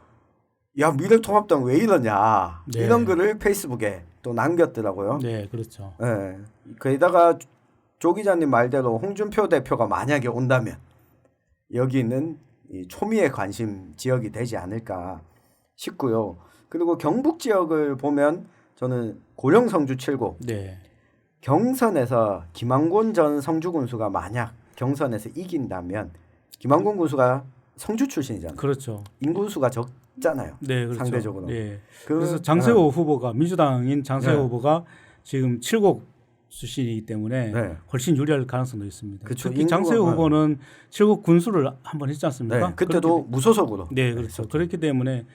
야 미래통합당 왜 이러냐 네. 이런 글을 페이스북에 또 남겼더라고요. 네, 그렇죠. 네. 거기다가 조 기자님 말대로 홍준표 대표가 만약에 온다면 여기는 이 초미의 관심 지역이 되지 않을까 싶고요. 그리고 경북 지역을 보면 저는 고령 성주 7고 네. 경선에서 김한곤 전 성주 군수가 만약 경선에서 이긴다면 김한곤 군수가 성주 출신이잖아요. 그렇죠. 인구수가 적잖아요. 네, 그렇죠. 상대적으로. 네. 그래서 장세호 후보가 민주당인 장세호 네. 후보가 지금 7곡 출신이기 때문에 네. 훨씬 유리할 가능성도 있습니다. 그쵸. 특히 장세호 인구가- 후보는 7곡 군수를 한번 했지 않습니까? 네. 그때도 무소속으로. 네, 그렇죠. 그렇기 때문에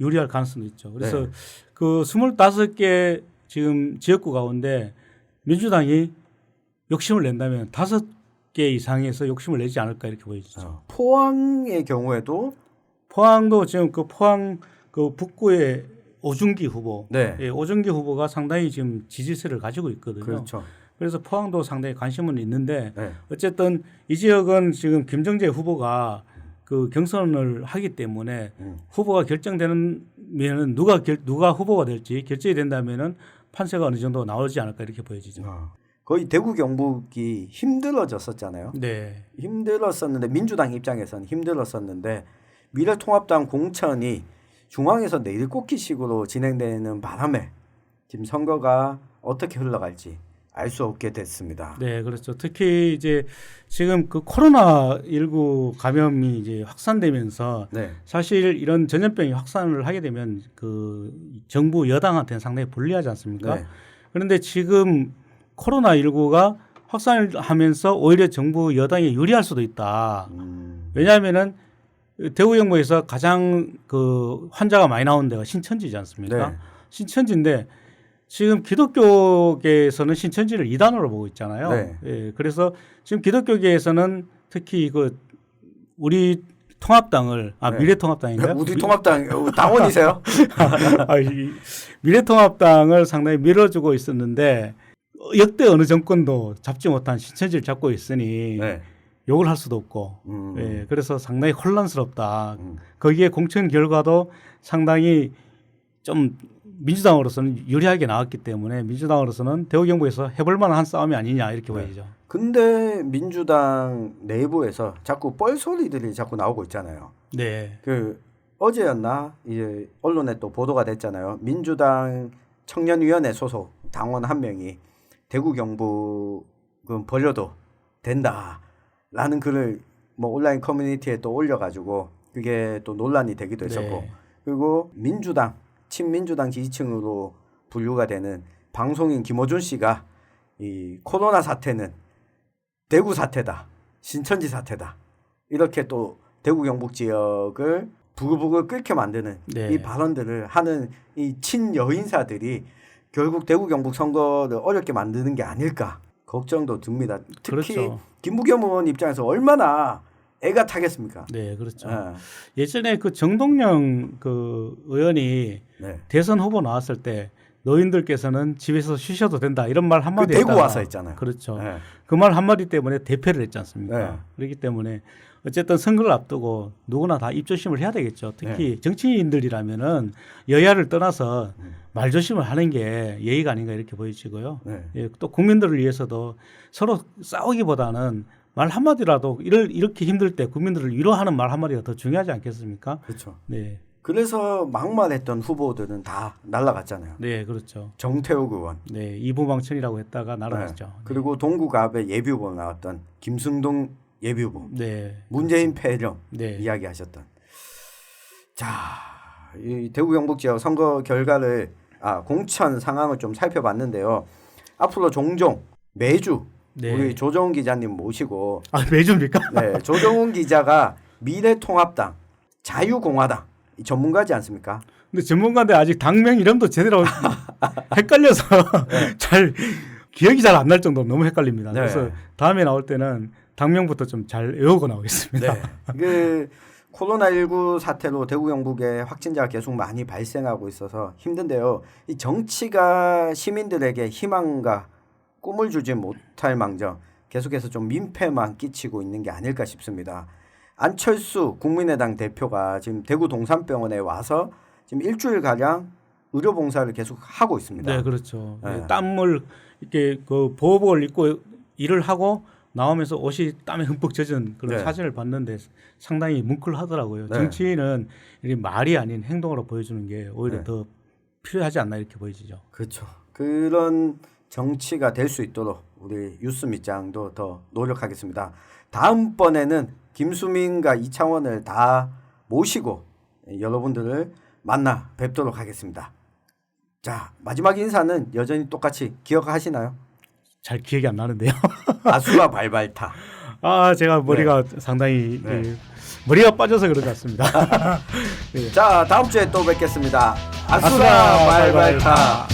유리할 가능성도 있죠. 그래서 네. 그 25개 지금 지역구 가운데 민주당이 욕심을 낸다면 5개 이상에서 욕심을 내지 않을까 이렇게 보이죠. 포항의 경우에도 포항도 지금 그 포항 그 북구의 오준기 후보, 네. 예, 오준기 후보가 상당히 지금 지지세를 가지고 있거든요. 그렇죠. 그래서 포항도 상당히 관심은 있는데 네. 어쨌든 이 지역은 지금 김정재 후보가 그 경선을 하기 때문에 후보가 결정되면은 누가 후보가 될지 결정이 된다면은 판세가 어느 정도 나오지 않을까 이렇게 보여지죠. 거의 대구 경북이 힘들어졌었잖아요. 네, 힘들었었는데 민주당 입장에서는 힘들었었는데 미래통합당 공천이 중앙에서 내리꽂기식으로 진행되는 바람에 지금 선거가 어떻게 흘러갈지 알 수 없게 됐습니다. 네, 그렇죠. 특히 이제 지금 그 코로나19 감염이 이제 확산되면서 네. 사실 이런 전염병이 확산을 하게 되면 그 정부 여당한테는 상당히 불리하지 않습니까? 네. 그런데 지금 코로나19가 확산을 하면서 오히려 정부 여당에 유리할 수도 있다. 왜냐하면은 대구 경북에서 가장 그 환자가 많이 나오는 데가 신천지지 않습니까? 네. 신천지인데 지금 기독교계에서는 신천지를 이단으로 보고 있잖아요. 네. 예, 그래서 지금 기독교계에서는 특히 그 우리 통합당을 네. 미래통합당인가요? 우리 통합당 당원이세요? 미래통합당을 상당히 밀어주고 있었는데 역대 어느 정권도 잡지 못한 신천지를 잡고 있으니 네. 욕을 할 수도 없고 예, 그래서 상당히 혼란스럽다. 거기에 공천 결과도 상당히 좀 민주당으로서는 유리하게 나왔기 때문에 민주당으로서는 대구 경북에서 해볼 만한 싸움이 아니냐 이렇게 보이죠. 근데 민주당 내부에서 자꾸 뻘소리들이 자꾸 나오고 있잖아요. 네. 그 어제였나 이제 언론에 또 보도가 됐잖아요. 민주당 청년위원회 소속 당원 한 명이 대구 경북은 버려도 된다라는 글을 뭐 온라인 커뮤니티에 또 올려가지고 그게 또 논란이 되기도 했었고 네. 그리고 민주당 친민주당 지지층으로 분류가 되는 방송인 김어준 씨가 이 코로나 사태는 대구 사태다, 신천지 사태다 이렇게 또 대구 경북 지역을 부글부글 끓게 만드는 네. 이 발언들을 하는 이 친여인사들이 결국 대구 경북 선거를 어렵게 만드는 게 아닐까 걱정도 듭니다. 특히 그렇죠. 김부겸 의원 입장에서 얼마나 애가 타겠습니까? 네, 그렇죠. 예. 예전에 그 정동영 그 의원이 네. 대선 후보 나왔을 때 노인들께서는 집에서 쉬셔도 된다 이런 말 한마디 그 대구 했다가 와서 했잖아요. 그렇죠. 네. 그 말 한마디 때문에 대패를 했지 않습니까? 네. 그렇기 때문에 어쨌든 선거를 앞두고 누구나 다 입조심을 해야 되겠죠. 특히 정치인들이라면은 여야를 떠나서 말조심을 하는 게 예의가 아닌가 이렇게 보여지고요. 네. 예, 또 국민들을 위해서도 서로 싸우기보다는 말 한마디라도 이렇게 힘들 때 국민들을 위로하는 말 한마디가 더 중요하지 않겠습니까? 그렇죠. 네. 그래서 막말했던 후보들은 다 날라갔잖아요. 네, 그렇죠. 정태욱 의원, 네, 이부망천이라고 했다가 날아갔죠. 네. 그리고 동구갑의 예비후보 나왔던 김승동 예비후보, 네. 문재인 패령 네. 이야기하셨던. 자, 이 대구 경북 지역 선거 결과를 공천 상황을 좀 살펴봤는데요. 앞으로 종종 매주 네. 우리 조정훈 기자님 모시고 매주입니까? 네, 조정훈 기자가 미래통합당, 자유공화당 이 전문가지 않습니까? 근데 전문가인데 아직 당명 이름도 제대로 헷갈려서 잘 기억이 잘 안 날 정도로 너무 헷갈립니다. 네. 그래서 다음에 나올 때는 당명부터 좀 잘 외우고 나오겠습니다. 네. 그 코로나19 사태로 대구 경북에 확진자가 계속 많이 발생하고 있어서 힘든데요. 이 정치가 시민들에게 희망과 꿈을 주지 못할 망정 계속해서 좀 민폐만 끼치고 있는 게 아닐까 싶습니다. 안철수 국민의당 대표가 지금 대구 동산병원에 와서 지금 일주일 가량 의료 봉사를 계속 하고 있습니다. 네, 그렇죠. 네. 땀을 이렇게 그 보호복을 입고 일을 하고 나오면서 옷이 땀에 흠뻑 젖은 그런 네. 사진을 봤는데 상당히 뭉클하더라고요. 네. 정치인은 이렇게 말이 아닌 행동으로 보여주는 게 오히려 네. 더 필요하지 않나 이렇게 보여지죠. 그렇죠. 그런 정치가 될 수 있도록 우리 유스 밑장도 더 노력하겠습니다. 다음번에는 김수민과 이창원을 다 모시고 여러분들을 만나 뵙도록 하겠습니다. 자, 마지막 인사는 여전히 똑같이 기억하시나요? 잘 기억이 안 나는데요. 아수라 발발타. 제가 머리가 상당히 네. 머리가 빠져서 그런 것 같습니다. 자, 다음 주에 또 뵙겠습니다. 아수라 발발타.